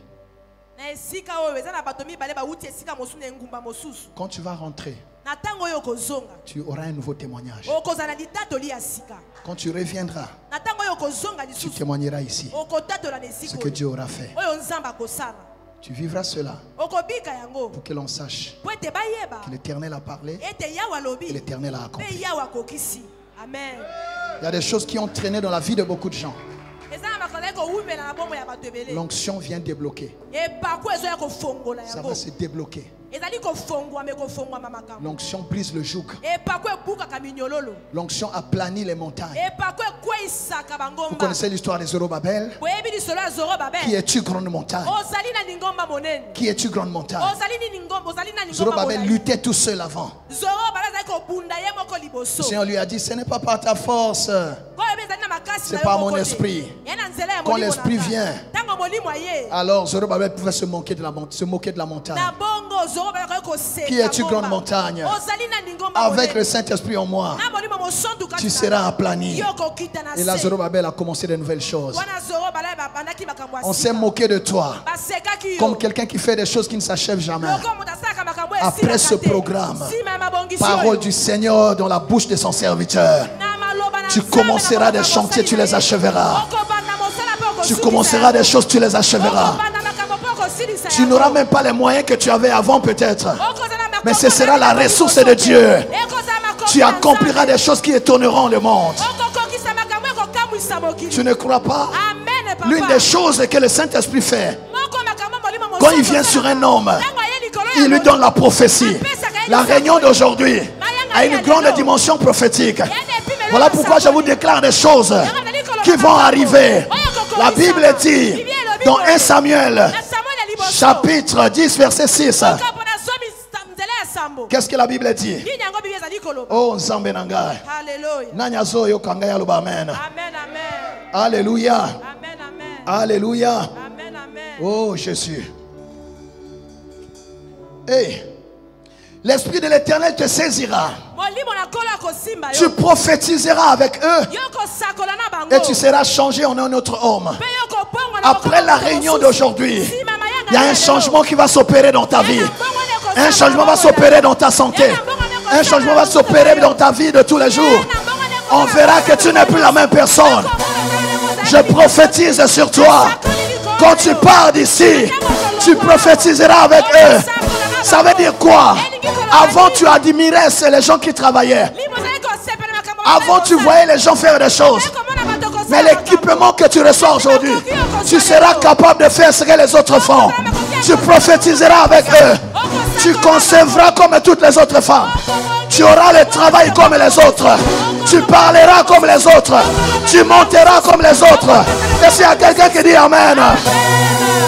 Quand tu vas rentrer, tu auras un nouveau témoignage. Quand tu reviendras, tu témoigneras ici ce que Dieu aura fait. Tu vivras cela pour que l'on sache que l'Éternel a parlé et l'Éternel a accompli. Il y a des choses qui ont traîné dans la vie de beaucoup de gens. L'onction vient débloquer. Ça va se débloquer. L'onction brise le joug. L'onction aplanit les montagnes. Vous connaissez l'histoire de Zorobabel? Qui es-tu, grande montagne? Qui es-tu, grande montagne? Zorobabel luttait tout seul avant. Le Seigneur lui a dit, ce n'est pas par ta force, c'est par mon esprit. Quand l'esprit vient, alors Zorobabel pouvait se moquer de la montagne. Qui es-tu, grande montagne? Avec le Saint-Esprit en moi, tu seras aplani. Et là, Zorobabel a commencé de nouvelles choses. On s'est moqué de toi comme quelqu'un qui fait des choses qui ne s'achèvent jamais. Après ce programme, parole du Seigneur dans la bouche de son serviteur, tu commenceras des chantiers, tu les achèveras. Tu commenceras des choses, tu les achèveras. Tu n'auras même pas les moyens que tu avais avant peut-être, mais ce sera la ressource de Dieu. Tu accompliras des choses qui étonneront le monde. Tu ne crois pas? L'une des choses que le Saint-Esprit fait, quand il vient sur un homme, il lui donne la prophétie. La réunion d'aujourd'hui a une grande dimension prophétique. Voilà pourquoi je vous déclare des choses qui vont arriver. La Bible dit dans 1 Samuel chapitre 10 verset 6. Qu'est-ce que la Bible dit? Oh, Nzambe nangai. Nanyazo yo kangaya loba amen. Alléluia. Alléluia. Oh Jésus. Hey. L'Esprit de l'Éternel te saisira. Tu prophétiseras avec eux. Et tu seras changé en un autre homme. Après la réunion d'aujourd'hui, il y a un changement qui va s'opérer dans ta vie. Un changement va s'opérer dans ta santé. Un changement va s'opérer dans ta vie de tous les jours. On verra que tu n'es plus la même personne. Je prophétise sur toi. Quand tu pars d'ici, tu prophétiseras avec eux. Ça veut dire quoi? Avant, tu admirais les gens qui travaillaient. Avant, tu voyais les gens faire des choses. Mais l'équipement que tu reçois aujourd'hui, tu seras capable de faire ce que les autres font. Tu prophétiseras avec eux. Tu concevras comme toutes les autres femmes. Tu auras le travail comme les autres. Tu parleras comme les autres. Tu monteras comme les autres. Et s'il y a quelqu'un qui dit Amen.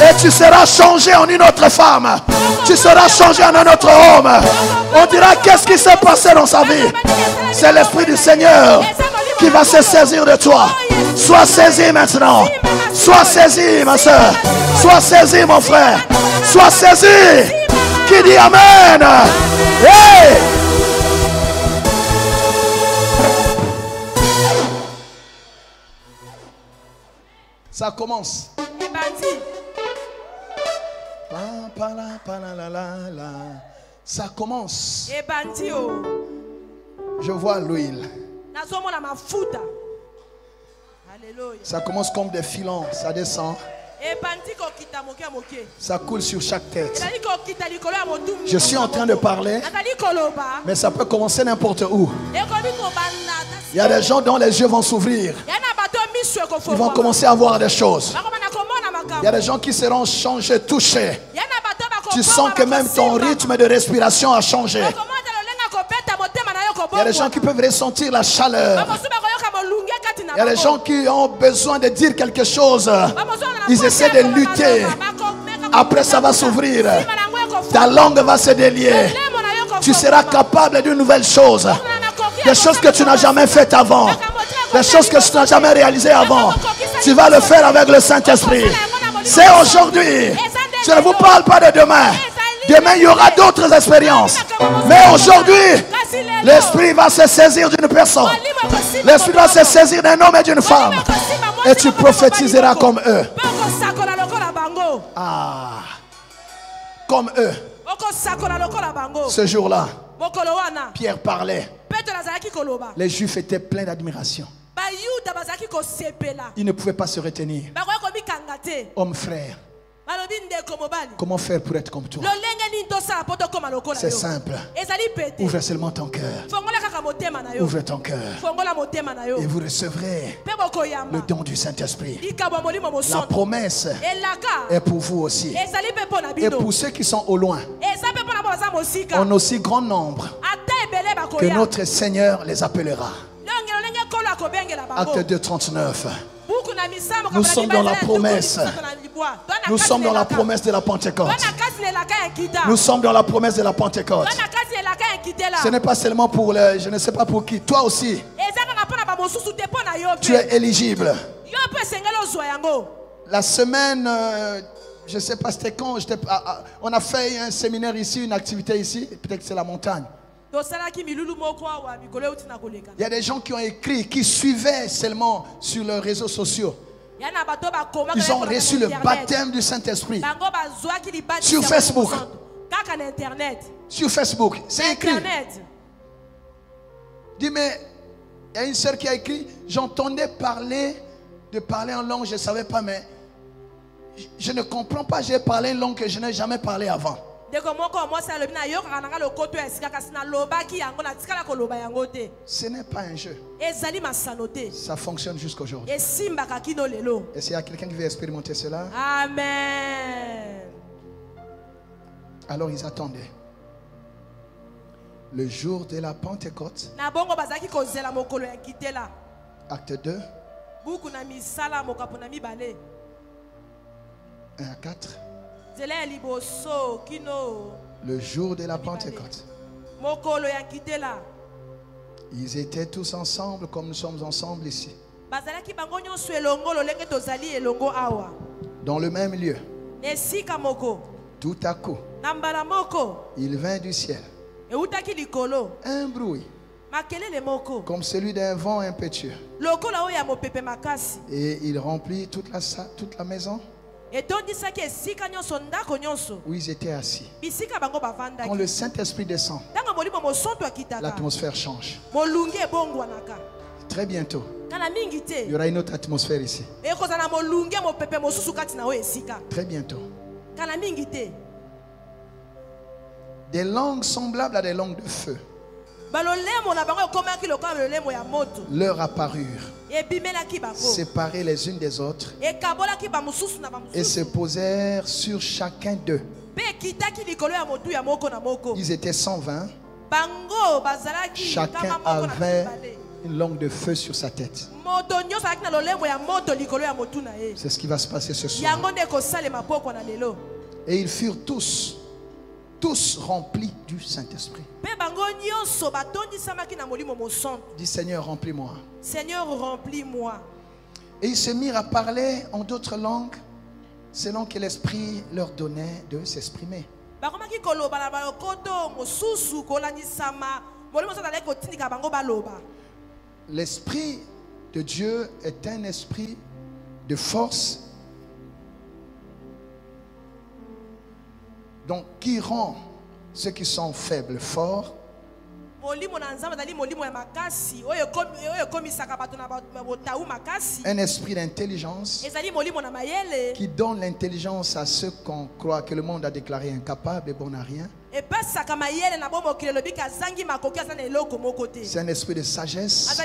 Et tu seras changé en une autre femme. Tu seras changé en un autre homme. On dira qu'est-ce qui s'est passé dans sa vie. C'est l'Esprit du Seigneur qui va se saisir de toi. Sois saisi maintenant. Sois saisi ma soeur. Sois saisi mon frère. Sois saisi. Qui dit Amen. Hey! Ça commence. Ça commence. Je vois l'huile. Ça commence comme des filons, ça descend. Ça coule sur chaque tête. Je suis en train de parler, mais ça peut commencer n'importe où. Il y a des gens dont les yeux vont s'ouvrir. Ils vont commencer à voir des choses. Il y a des gens qui seront changés, touchés. Tu sens que même ton rythme de respiration a changé. Il y a des gens qui peuvent ressentir la chaleur. Il y a des gens qui ont besoin de dire quelque chose. Ils essaient de lutter. Après, ça va s'ouvrir. Ta langue va se délier. Tu seras capable d'une nouvelle chose. Des choses que tu n'as jamais faites avant. Des choses que tu n'as jamais réalisées avant. Tu vas le faire avec le Saint-Esprit. C'est aujourd'hui. Je ne vous parle pas de demain. Demain, il y aura d'autres expériences. Mais aujourd'hui, l'Esprit va se saisir d'une personne. L'Esprit va se saisir d'un homme et d'une femme. Et tu prophétiseras comme eux. Ah. Comme eux. Ce jour-là, Pierre parlait. Les Juifs étaient pleins d'admiration. Ils ne pouvaient pas se retenir. Homme frère, comment faire pour être comme toi? C'est simple. Ouvre seulement ton cœur. Ouvre ton cœur. Et vous recevrez le don du Saint-Esprit. La promesse est pour vous aussi. Et pour ceux qui sont au loin, en aussi grand nombre que notre Seigneur les appellera. Acte 2, 39. Nous sommes dans la promesse. Nous sommes dans la promesse de la Pentecôte. Nous sommes dans la promesse de la Pentecôte. Ce n'est pas seulement pour les, je ne sais pas pour qui. Toi aussi, tu es éligible. La semaine, je ne sais pas c'était quand, on a fait un séminaire ici, une activité ici. Peut-être que c'est la montagne. Il y a des gens qui ont écrit, qui suivaient seulement sur les réseaux sociaux. Ils ont reçu le baptême du Saint-Esprit sur Facebook. Sur Facebook, c'est écrit. Dis, mais il y a une sœur qui a écrit, j'entendais parler en langue, je ne savais pas, mais je ne comprends pas, j'ai parlé une langue que je n'ai jamais parlé avant. Ce n'est pas un jeu. Ça fonctionne jusqu'aujourd'hui. Et s'il y a quelqu'un qui veut expérimenter cela, Amen. Alors ils attendaient le jour de la Pentecôte. Acte 2 1 à 4. Le jour de la Pentecôte. Ils étaient tous ensemble comme nous sommes ensemble ici. Dans le même lieu. Tout à coup, il vint du ciel un bruit comme celui d'un vent impétueux. Et il remplit toute la maison où ils étaient assis. Quand le Saint-Esprit descend, l'atmosphère change. Très bientôt, il y aura une autre atmosphère ici. Très bientôt. Des langues semblables à des langues de feu leur apparurent. séparées les unes des autres, et se posèrent sur chacun d'eux. Ils étaient 120. Chacun avait une langue de feu sur sa tête. C'est ce qui va se passer ce soir. Et ils furent tous remplis du Saint-Esprit. Dis Seigneur, remplis-moi. Seigneur, remplis-moi. Et ils se mirent à parler en d'autres langues selon que l'Esprit leur donnait de s'exprimer. L'Esprit de Dieu est un esprit de force, donc qui rend ceux qui sont faibles forts, un esprit d'intelligence qui donne l'intelligence à ceux qu'on croit que le monde a déclaré incapables et bon à rien. C'est un esprit de sagesse.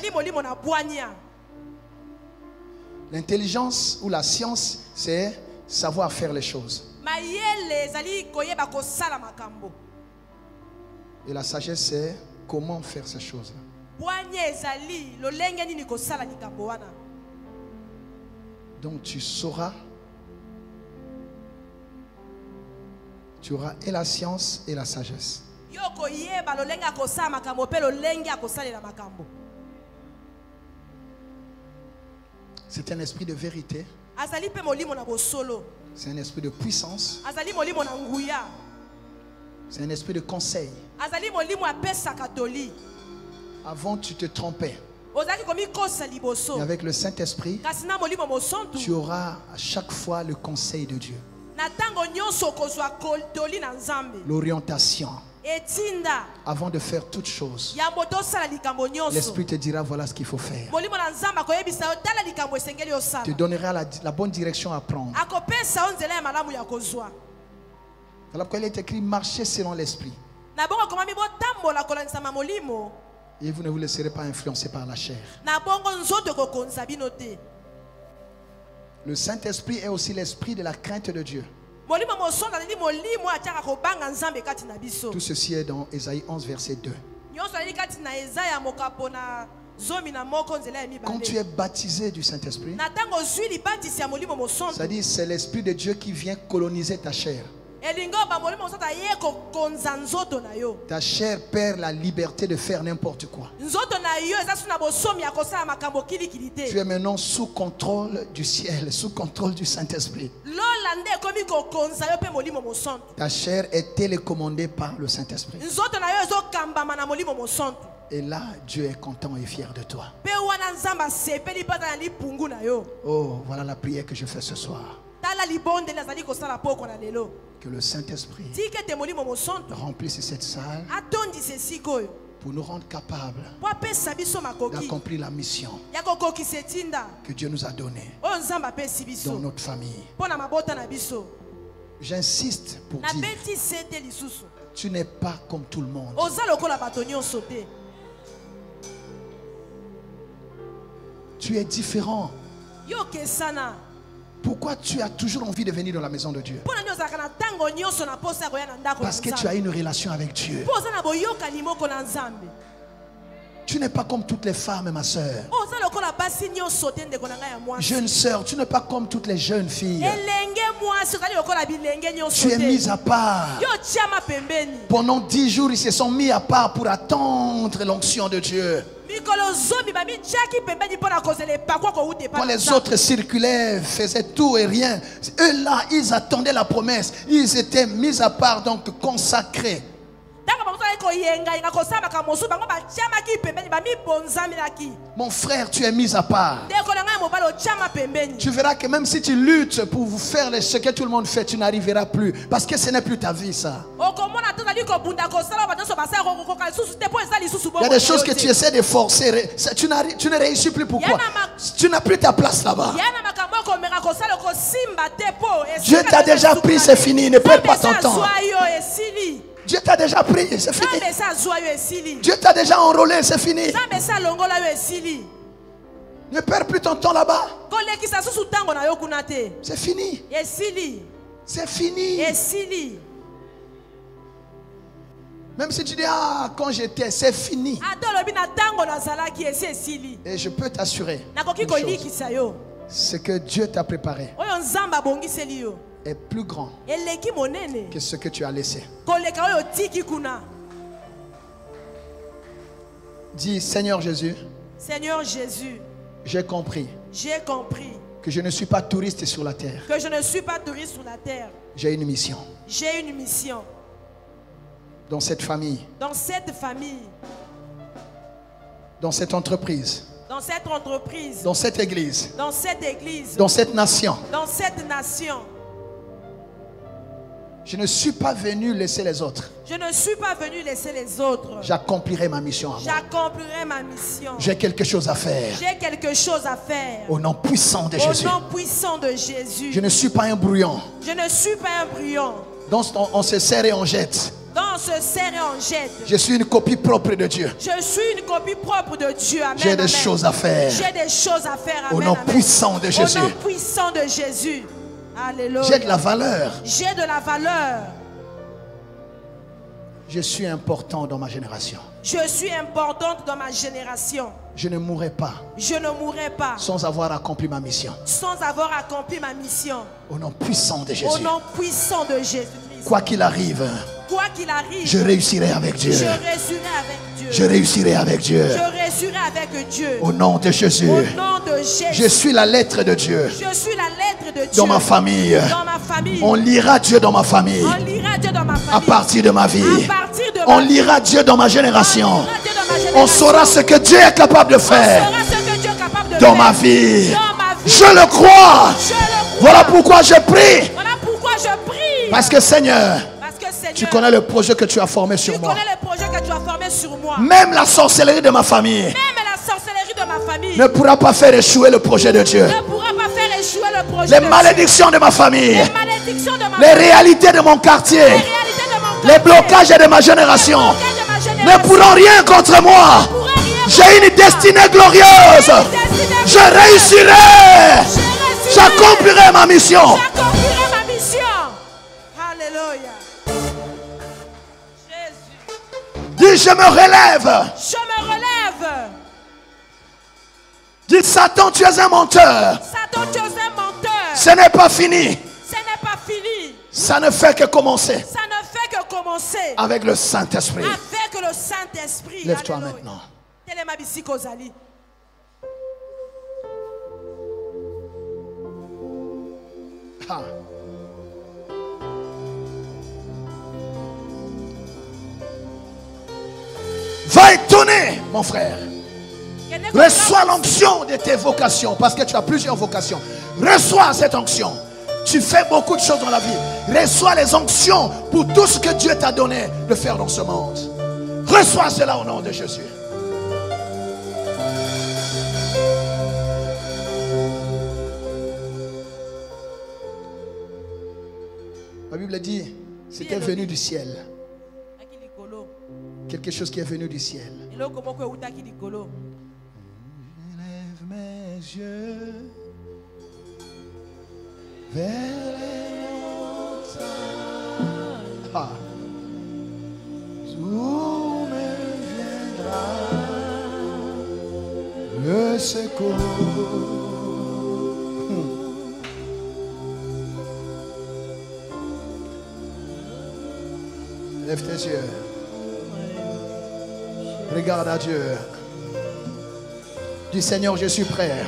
L'intelligence ou la science, c'est savoir faire les choses. Et la sagesse, c'est comment faire ces choses-là. Donc tu sauras, tu auras et la science et la sagesse. C'est un esprit de vérité. C'est un esprit de puissance. C'est un esprit de conseil. Avant tu te trompais. Et avec le Saint-Esprit, tu auras à chaque fois le conseil de Dieu. L'orientation. Avant de faire toute chose, l'Esprit te dira voilà ce qu'il faut faire. Tu donneras la bonne direction à prendre. Voilà pourquoi il est écrit marcher selon l'Esprit. Et vous ne vous laisserez pas influencer par la chair. Le Saint-Esprit est aussi l'esprit de la crainte de Dieu. Tout ceci est dans Ésaïe 11 verset 2. Quand tu es baptisé du Saint-Esprit, c'est-à-dire c'est l'Esprit de Dieu qui vient coloniser ta chair. Ta chair perd la liberté de faire n'importe quoi. Tu es maintenant sous contrôle du ciel, sous contrôle du Saint-Esprit. Ta chair est télécommandée par le Saint-Esprit. Et là, Dieu est content et fier de toi. Oh, voilà la prière que je fais ce soir. Que le Saint-Esprit remplisse cette salle pour nous rendre capables d'accomplir la mission que Dieu nous a donnée dans notre famille. J'insiste pour dire, tu n'es pas comme tout le monde. Tu es différent. Pourquoi tu as toujours envie de venir dans la maison de Dieu? Parce que tu as une relation avec Dieu. Tu n'es pas comme toutes les femmes, ma soeur. Jeune soeur, tu n'es pas comme toutes les jeunes filles. Tu es mise à part. Pendant 10 jours, ils se sont mis à part pour attendre l'onction de Dieu. Quand les autres circulaient, faisaient tout et rien, eux là, ils attendaient la promesse. Ils étaient mis à part, donc consacrés. Mon frère, tu es mis à part. Tu verras que même si tu luttes pour vous faire ce que tout le monde fait, tu n'arriveras plus. Parce que ce n'est plus ta vie, ça. Il y a des choses que tu essaies de forcer. Tu ne réussis plus. Pourquoi? Tu n'as plus ta place là-bas. Dieu t'a déjà pris, c'est fini. Ne perds pas ton temps. Dieu t'a déjà pris, c'est fini. Dieu t'a déjà enrôlé, c'est fini. Ne perds plus ton temps là-bas. C'est fini. C'est fini. Même si tu dis, ah, quand j'étais, c'est fini. Et je peux t'assurer, ce que Dieu t'a préparé est plus grand que ce que tu as laissé. Dis, Seigneur Jésus, j'ai compris que je ne suis pas touriste sur la terre. J'ai une mission. Dans cette famille. Dans cette entreprise. Dans cette église. Dans cette nation. Je ne suis pas venu laisser les autres. J'accomplirai ma mission à moi. J'ai quelque chose à faire. Au nom puissant de Jésus. Je ne suis pas un brouillon. Donc on se serre et on jette. Je suis une copie propre de Dieu. J'ai des choses à faire. Au nom puissant de Jésus. Alléluia. J'ai de la valeur. Je suis important dans ma génération. Je ne mourrai pas. Sans avoir accompli ma mission. Au nom puissant de Jésus. Quoi qu'il arrive, je réussirai avec Dieu. Je réussirai avec Dieu. Au nom de Jésus. Je suis la lettre de Dieu. Dans ma famille. On lira Dieu dans ma famille. À partir de ma vie. On lira Dieu dans ma génération. On saura ce que Dieu est capable de faire dans ma vie. Je le crois. Voilà pourquoi je prie. Parce que Seigneur, tu connais le projet que tu as formé sur moi. Même la sorcellerie de ma famille ne pourra pas faire échouer le projet de Dieu. Les malédictions de ma famille, les réalités de mon quartier, les blocages de ma génération ne pourront rien contre moi. J'ai une destinée glorieuse. Je réussirai. J'accomplirai ma mission. Dis, je me relève. Dis, Satan, tu es un menteur. Ce n'est pas fini. Ça ne fait que commencer. Avec le Saint-Esprit. Lève-toi maintenant. Ah. Va étonner, mon frère. Reçois l'onction de tes vocations. Parce que tu as plusieurs vocations. Reçois cette onction. Tu fais beaucoup de choses dans la vie. Reçois les onctions pour tout ce que Dieu t'a donné de faire dans ce monde. Reçois cela au nom de Jésus. La Bible dit, c'était venu du ciel. Quelque chose qui est venu du ciel. Je lève mes yeux vers les montagnes. Ah. D'où me viendra le secours. Lève tes yeux. Regarde à Dieu. Dis, Seigneur, je suis prêt.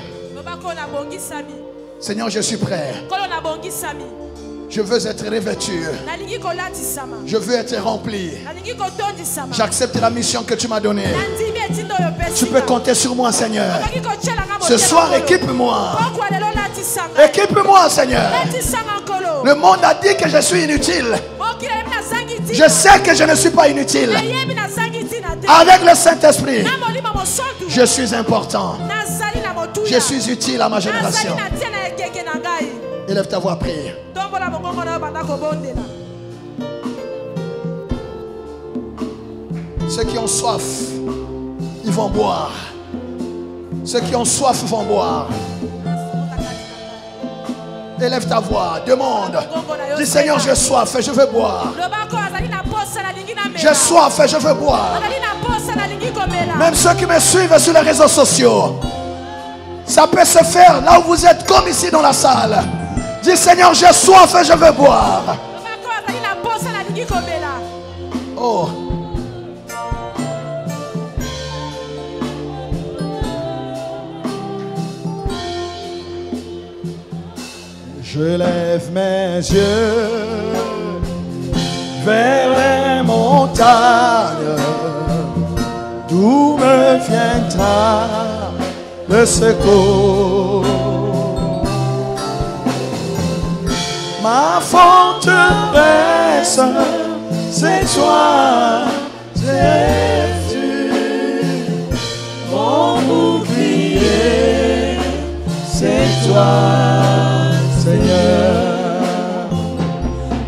Seigneur, je suis prêt. Je veux être revêtu. Je veux être rempli. J'accepte la mission que tu m'as donnée. Tu peux compter sur moi, Seigneur. Ce soir, équipe-moi. Équipe-moi, Seigneur. Le monde a dit que je suis inutile. Je sais que je ne suis pas inutile. Avec le Saint-Esprit, je suis important. Je suis utile à ma génération. Élève ta voix, prie. Ceux qui ont soif, ils vont boire. Ceux qui ont soif vont boire. Élève ta voix, demande. Dis Seigneur, j'ai soif et je veux boire. J'ai soif et je veux boire. Même ceux qui me suivent sur les réseaux sociaux, ça peut se faire là où vous êtes comme ici dans la salle. Dis Seigneur, j'ai soif et je veux boire. Oh. Je lève mes yeux vers les montagnes, d'où me viendra le secours. Ma forteresse, c'est toi, Jésus. Mon bouclier, c'est toi, Seigneur.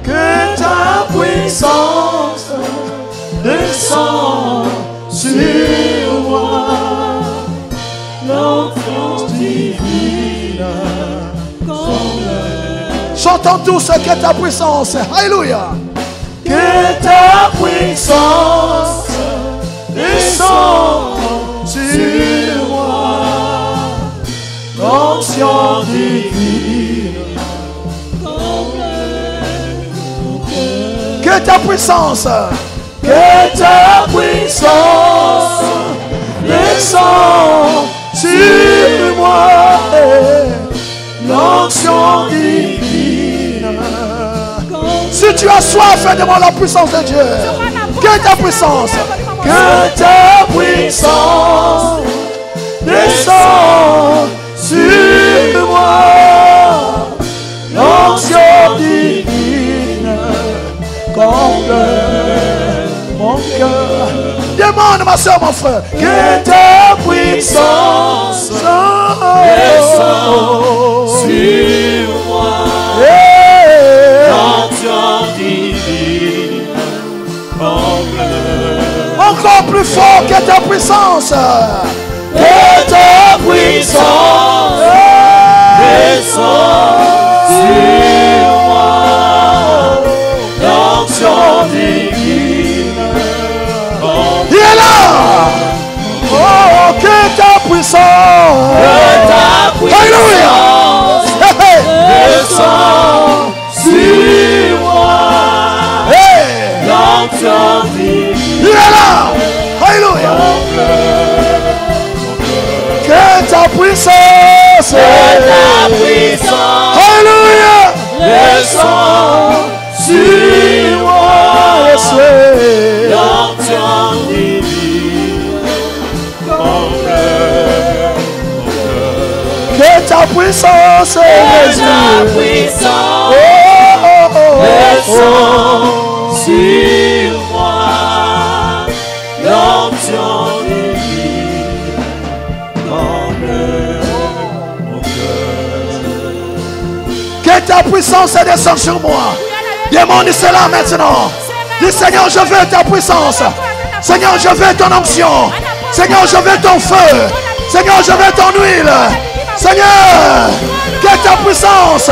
Que ta puissance descende sur moi, l'enfance divine. Chantons tous que ta puissance, alléluia. Que ta puissance descende sur moi, l'onction divine. Que ta puissance descende sur moi, l'onction divine. Si tu as soif, demande la puissance de Dieu. Que ta puissance descende sur moi, l'onction divine comble mon cœur. Demande ma soeur, mon frère. Que ta puissance descende sur moi, l'onction divine comble. Encore plus fort que ta puissance. Que ta puissance descend sur moi, l'onction divine. Il est là. Oh, que ta puissance, alléluia, descend sur moi, l'onction divine. Il est là. Alléluia. Que ta puissance, alléluia, descend sur moi, l'onction divine. Que ta puissance, descend sur moi, l'onction divine comble mon cœur. Que ta puissance descende sur moi. Demande cela maintenant. Dis Seigneur, je veux ta puissance. Seigneur, je veux ton onction. Seigneur, je veux ton feu. Seigneur, je veux ton huile. Seigneur, que ta puissance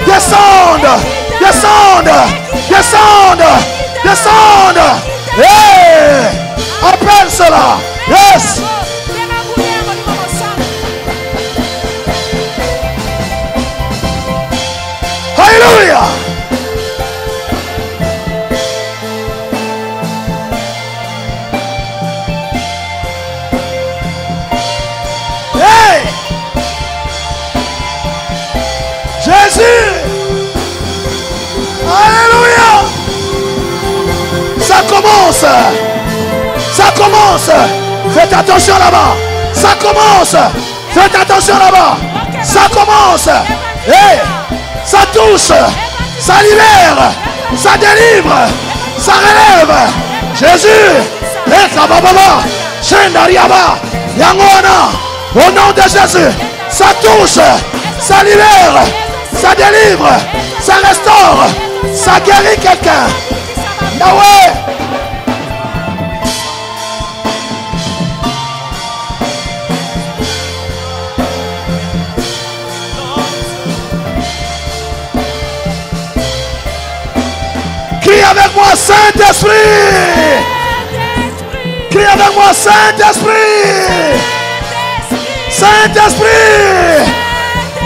descende, descende, descende, descende. Hey! Appelle cela. Yes. Alléluia. Hey! Jésus. Alléluia. Ça commence. Ça commence. Faites attention là-bas. Ça commence. Faites attention là-bas. Ça commence. Hey! Ça touche. Ça libère. Ça délivre. Ça relève. Jésus. Au nom de Jésus. Ça touche. Ça libère. Ça délivre. Ça restaure. Ça guérit quelqu'un. Yahweh. avec moi, Saint-Esprit. Crie avec moi, Saint-Esprit. Saint-Esprit.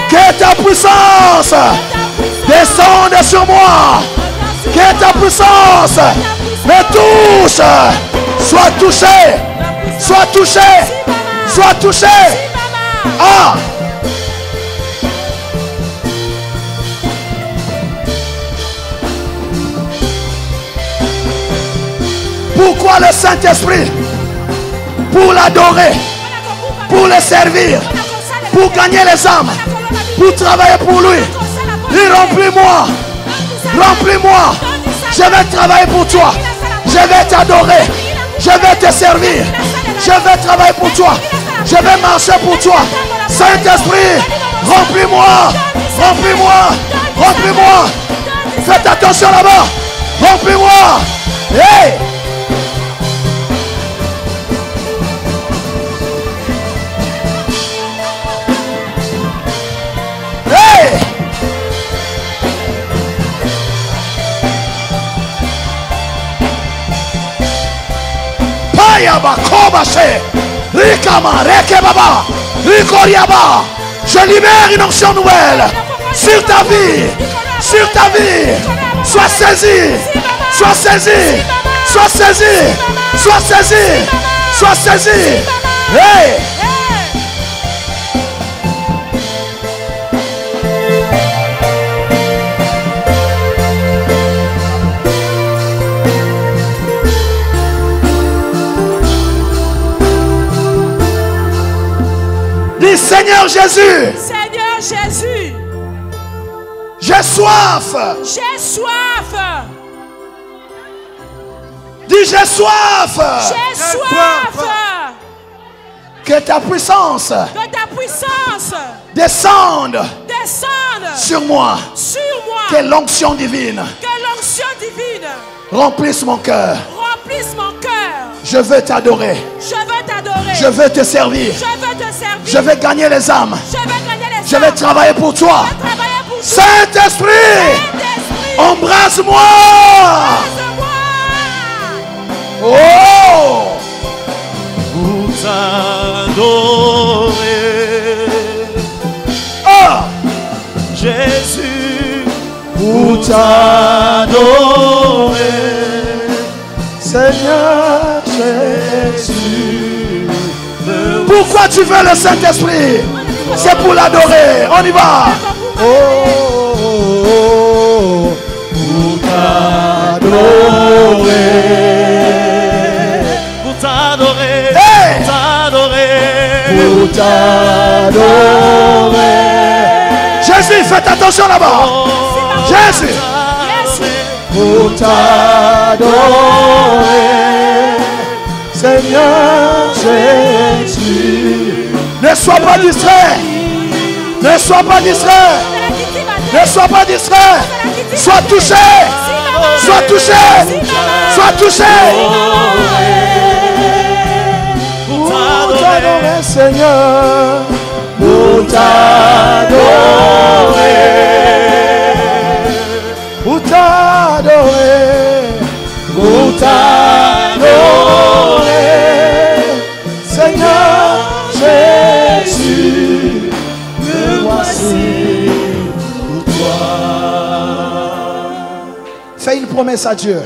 Que ta puissance descende sur moi. Que ta puissance me touche. Sois touché. Sois touché. Sois touché. Ah. Pourquoi le Saint-Esprit? Pour l'adorer, pour le servir, pour gagner les âmes, pour travailler pour lui. Il remplis-moi, remplis-moi. Je vais travailler pour toi. Je vais t'adorer. Je vais te servir. Je vais travailler pour toi. Je vais marcher pour toi. Saint-Esprit, remplis-moi, remplis-moi, remplis-moi. Faites attention là-bas. Remplis-moi. Hey! Je libère une onction nouvelle sur ta vie, sur ta vie. Sois saisi, sois saisi, sois saisi, sois saisi, sois saisi. Hey! Seigneur Jésus. Seigneur Jésus. J'ai soif. J'ai soif. Dis j'ai soif. J'ai soif. Que ta puissance. Que ta puissance. Descende. Descende. Sur moi. Sur moi. Que l'onction divine. Que l'onction divine. Remplisse mon cœur. Remplisse mon cœur. Je veux t'adorer. Je veux t'adorer. Je veux te servir. Je veux te servir. Je vais gagner les âmes. Je vais gagner les âmes. Je vais travailler pour toi. Saint-Esprit, embrasse-moi. Oh! Pour t'adorer. Ah! Jésus, pour t'adorer. Seigneur Jésus. Pourquoi tu veux le Saint-Esprit? C'est pour l'adorer. On y va. Oh, oh, oh, pour t'adorer. Pour t'adorer. Hey! Pour t'adorer. Pour t'adorer. Jésus, faites attention là-bas. Jésus. Pour t'adorer. Seigneur Jésus. Ne sois pas distrait. Ne sois pas distrait. Ne sois pas distrait. Sois touché. Sois touché. Sois touché. Pour t'adorer, Seigneur. Pour t'adorer. Pour t'adorer. Pour t'adorer. Seigneur Jésus, me voici pour toi. Fais une promesse à Dieu.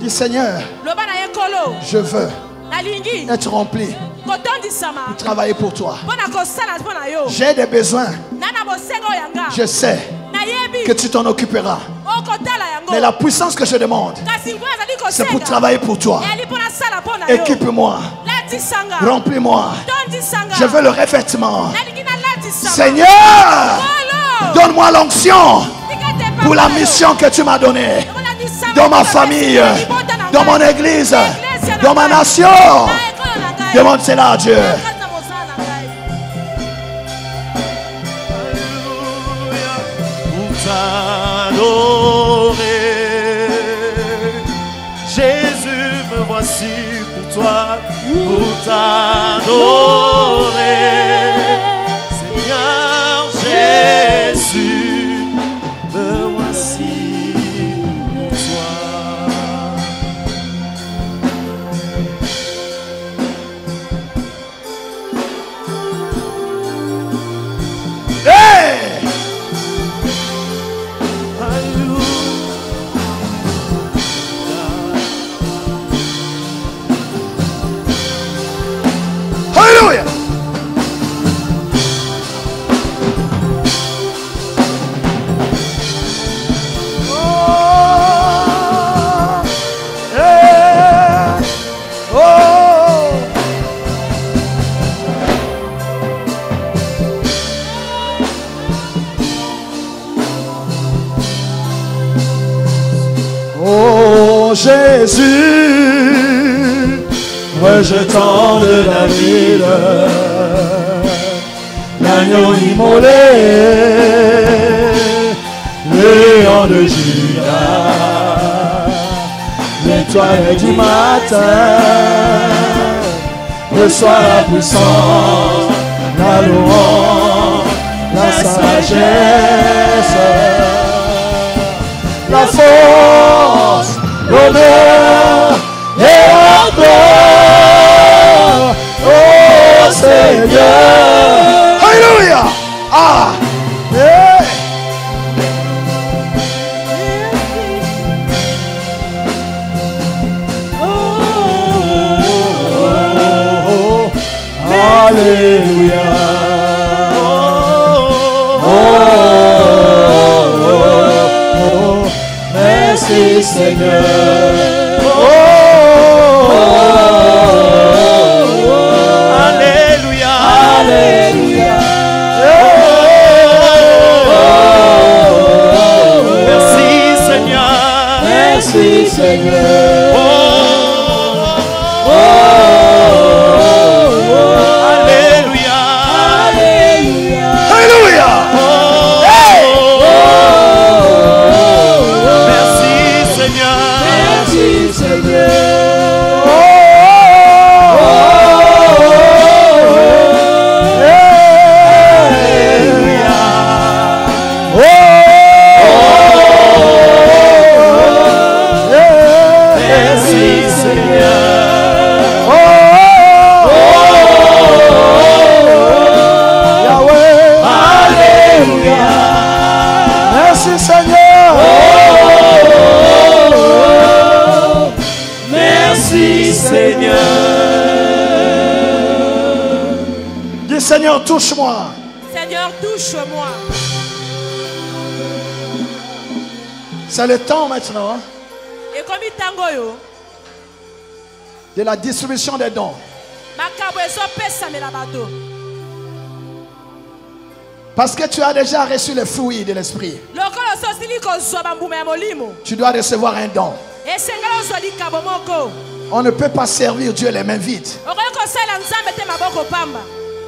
Dis Seigneur, je veux être rempli pour travailler pour toi. J'ai des besoins. Je sais que tu t'en occuperas. Mais la puissance que je demande, c'est pour travailler pour toi. Équipe-moi. Remplis-moi. Je veux le revêtement. Seigneur, donne-moi l'onction pour la mission que tu m'as donnée. Dans ma famille, dans mon église, dans ma nation. Demande cela à Dieu. Jésus, me voici pour toi, pour t'adorer. Seigneur Jésus, me voici Oh Jésus, rejetant de la ville l'agneau immolé, Léon de Judas, l'étoile du matin, reçoit la puissance, la louange, la sagesse, la force, l'honneur et la gloire, oh Seigneur. Alléluia. Ah. Yeah. Alléluia. Merci Seigneur. Alléluia. Alléluia. Merci Seigneur. Merci Seigneur. Alléluia. Alléluia. Alléluia. Merci Seigneur. Merci Seigneur. Seigneur, touche-moi. Seigneur, touche-moi. C'est le temps maintenant Et comme il tango yo, de la distribution des dons. Parce que tu as déjà reçu le fruit de l'esprit. Tu dois recevoir un don. On ne peut pas servir Dieu les mains vides.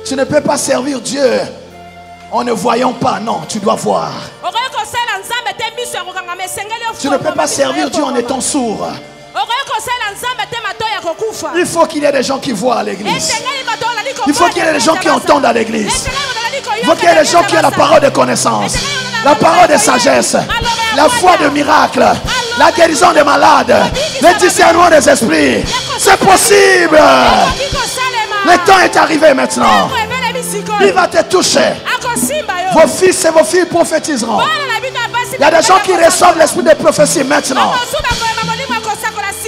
Tu ne peux pas servir Dieu en ne voyant pas. Non, tu dois voir. Tu ne peux pas servir Dieu en étant sourd. Il faut qu'il y ait des gens qui voient à l'église. Il faut qu'il y ait des gens qui entendent à l'église. Il faut qu'il y ait des gens qui ont la parole de connaissance, la parole de sagesse, la foi de miracle, la guérison des malades, le discernement des esprits. C'est possible. Le temps est arrivé maintenant. Il va te toucher. Vos fils et vos filles prophétiseront. Il y a des gens qui reçoivent l'esprit de prophétie maintenant.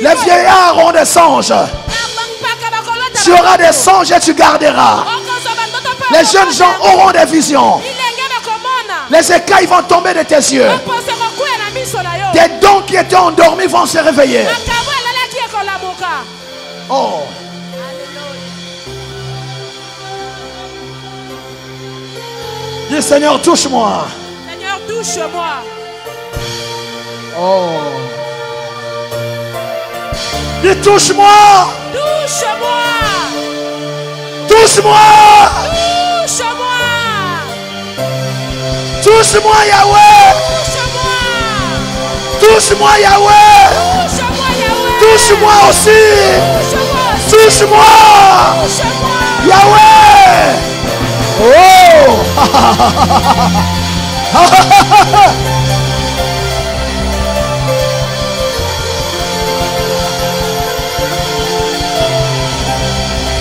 Les vieillards auront des songes. Tu auras des songes et tu garderas. Les jeunes gens auront des visions. Les écailles vont tomber de tes yeux. Tes dons qui étaient endormis vont se réveiller. Oh. Dis Seigneur, touche-moi. Seigneur, touche-moi. Oh. Dis touche-moi. Touche-moi. Touche-moi. Touche-moi. Touche-moi Yahweh. Touche-moi Yahweh. Touche-moi aussi. Touche-moi. Yahweh. Oh.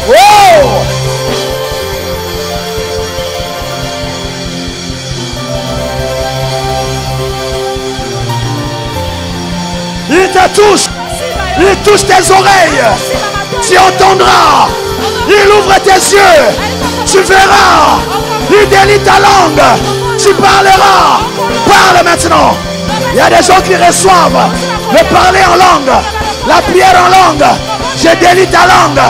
Oh. Il te touche. Il touche tes oreilles. Tu entendras. Il ouvre tes yeux. Tu verras. Il délie ta langue. Tu parleras. Parle maintenant. Il y a des gens qui reçoivent le parler en langue, la prière en langue. Je délie ta langue.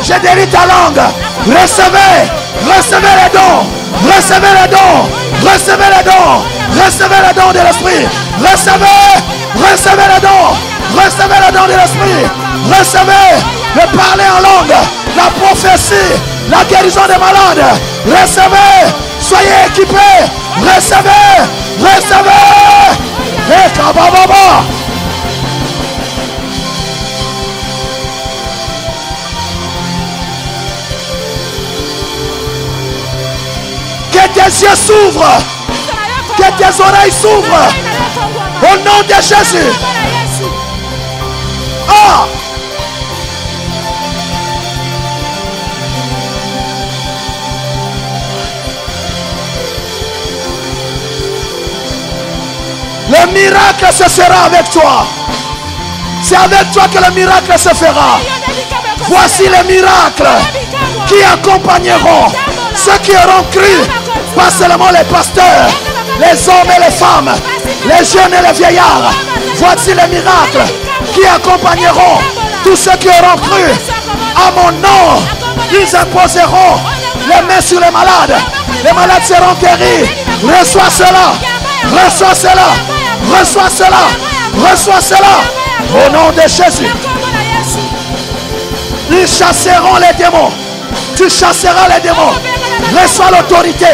Je délie ta langue. Recevez. Recevez les dons. Recevez les dons. Recevez les dons. Recevez les dons de l'esprit. Recevez. Recevez les dons. le don de l'esprit. Recevez le parler en langue, la prophétie, la guérison des malades. Recevez. Soyez équipés. Recevez. Recevez. Et kabababa. Que tes yeux s'ouvrent. Que tes oreilles s'ouvrent. Au nom de Jésus. Ah. Le miracle se fera avec toi. C'est avec toi que le miracle se fera. Voici les miracles qui accompagneront ceux qui auront cru. Pas seulement les pasteurs, les hommes et les femmes, les jeunes et les vieillards. Voici les miracles qui accompagneront tous ceux qui auront cru. À mon nom, ils imposeront les mains sur les malades. Les malades seront guéris. Reçois cela. Reçois cela. Reçois cela. Reçois cela. Au nom de Jésus. Ils chasseront les démons. Tu chasseras les démons. Reçois l'autorité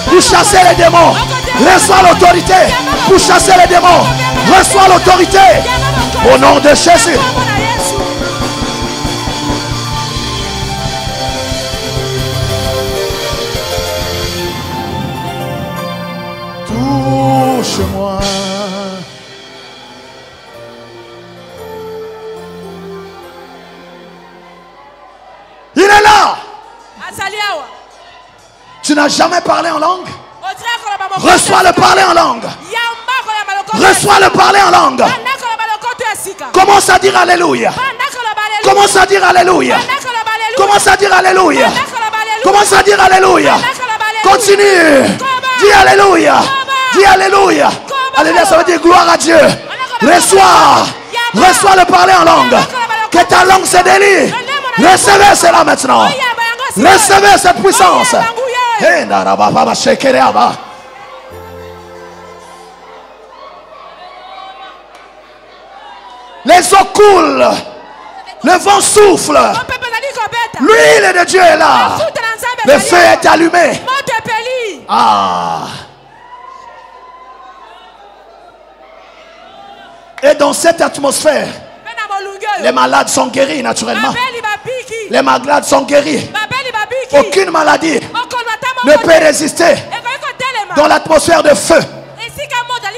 pour chasser les démons. Reçois l'autorité pour chasser les démons. Reçois l'autorité au nom de Jésus. Touche-moi. Il est là. Tu n'as jamais parlé en langue. Reçois le parler en langue. Reçois le parler en langue. Commence à dire Alléluia. Commence à dire Alléluia. Commence à dire Alléluia. Commence à dire Alléluia. Continue. Dis Alléluia. Dis Alléluia. Alléluia, ça veut dire gloire à Dieu. Reçois. Reçois le parler en langue. Que ta langue se délie. Recevez cela maintenant. Recevez cette puissance. Les eaux coulent. Le vent souffle. L'huile de Dieu est là. Le feu est allumé. Ah. Et dans cette atmosphère, les malades sont guéris naturellement. Les malades sont guéris. Aucune maladie ne peut résister dans l'atmosphère de feu.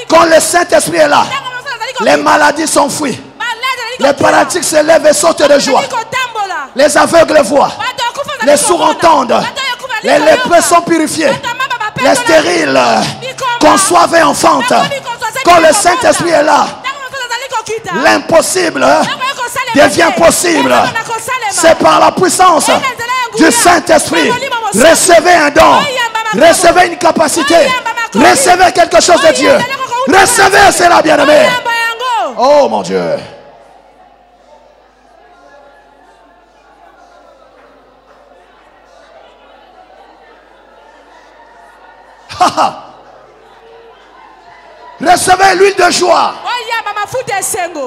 Quand le Saint-Esprit est là, les maladies s'enfuient. Les paralytiques se lèvent et sautent de joie. Les aveugles voient. Les sourds entendent. Les lépreux sont purifiés. Les stériles conçoivent et enfantent. Quand le Saint-Esprit est là, l'impossible devient possible. C'est par la puissance du Saint-Esprit. Recevez un don. Recevez une capacité. Recevez quelque chose de Dieu. Recevez cela, bien-aimé. Oh mon Dieu. Recevez l'huile de joie.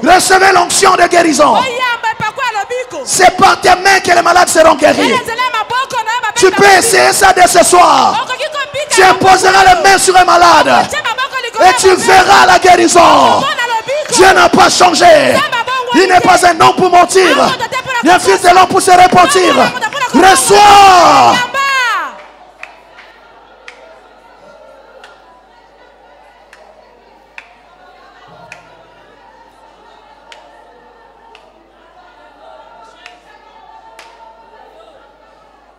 Recevez l'onction de guérison. C'est par tes mains que les malades seront guéris. Tu peux essayer ça dès ce soir. Tu imposeras les mains sur un malade et tu verras la guérison. Dieu n'a pas changé. Il n'est pas un homme pour mentir, ni un fils de l'homme pour se repentir. Reçois.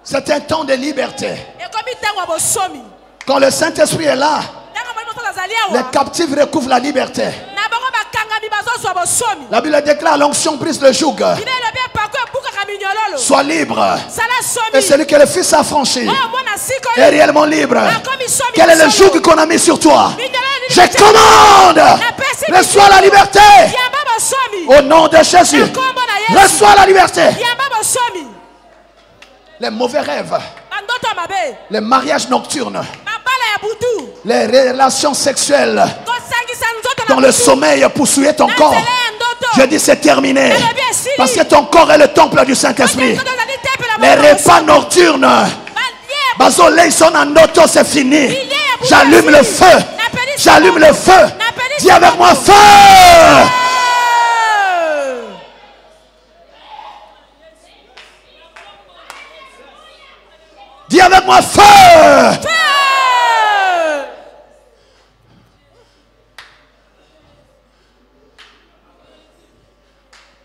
C'est un temps de liberté. Quand le Saint-Esprit est là, les captifs recouvrent la liberté. La Bible déclare: l'onction brise le joug. Sois libre. Et celui que le Fils a franchi est réellement libre. Quel est le joug qu'on a mis sur toi? Je commande. Reçois la liberté. Au nom de Jésus. Reçois la liberté. Les mauvais rêves, les mariages nocturnes, les relations sexuelles dans le sommeil pour souiller ton corps, Je dis c'est terminé. Parce que ton corps est le temple du Saint-Esprit. Les repas nocturnes, c'est fini. J'allume le feu. J'allume le feu. Dis avec moi feu. Dis avec moi feu.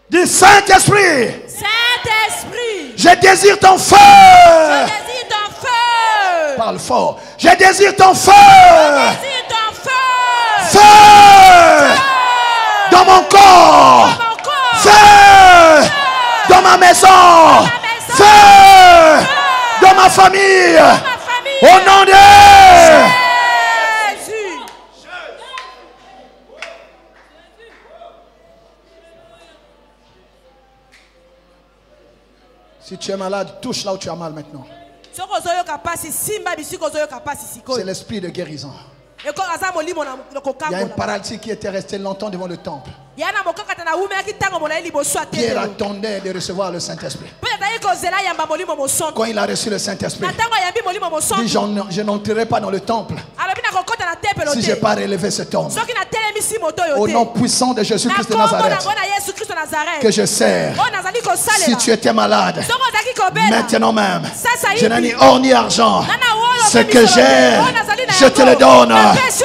Dis Saint-Esprit. Saint-Esprit. Je désire ton feu. Je désire ton feu. Parle fort. Je désire ton feu. Je désire ton feu. Feu. Dans mon corps. Feu. Dans ma maison. Feu. Dans ma famille. Au nom de Jésus. Si tu es malade, touche là où tu as mal maintenant. C'est l'esprit de guérison. Il y a un paralytique qui était resté longtemps devant le temple. Pierre attendait de recevoir le Saint-Esprit. Quand il a reçu le Saint-Esprit, il dit je n'entrerai pas dans le temple si je n'ai pas relevé cet homme. Au nom puissant de Jésus-Christ de Nazareth, que je sers. Si tu étais malade, maintenant même, je n'ai ni or ni argent. Ce que j'ai, je te le donne.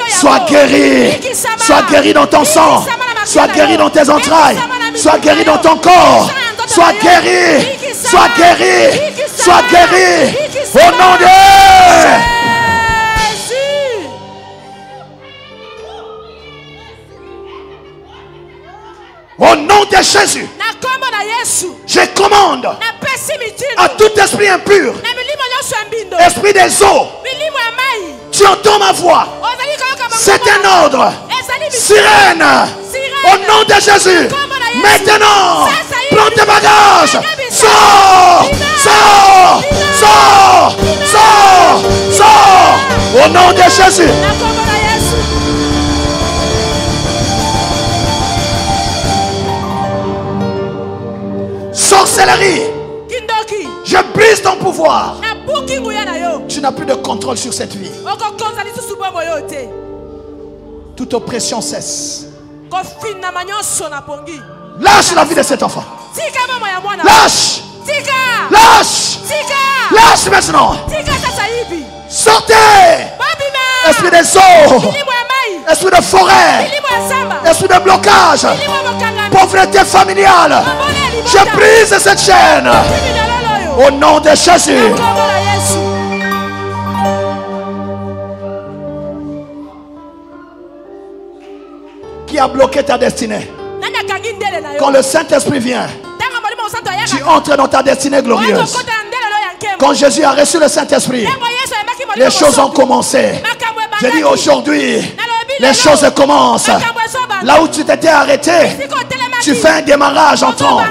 Sois guéri. Sois guéri dans ton sang. Sois guéri dans tes entrailles. Sois guéri dans ton corps. Sois guéri. Sois guéri. Sois guéri. Au nom de Au nom de Jésus, je commande à tout esprit impur, esprit des eaux, tu entends ma voix, c'est un ordre, sirène, au nom de Jésus, maintenant, prends tes bagages, sors, sors, sors, sors, sors, au nom de Jésus. Sorcellerie, je brise ton pouvoir. Tu n'as plus de contrôle sur cette vie. Toute oppression cesse. Lâche la vie de cet enfant. Lâche. Lâche. Lâche maintenant. Sortez. Esprit des eaux, esprit de forêt, esprit de blocage, pauvreté familiale, je brise cette chaîne au nom de Jésus. Qui a bloqué ta destinée? Quand le Saint-Esprit vient, tu entres dans ta destinée glorieuse. Quand Jésus a reçu le Saint-Esprit, les choses ont commencé. Je dis aujourd'hui, les choses commencent. Là où tu t'étais arrêté, tu fais un démarrage en trompe.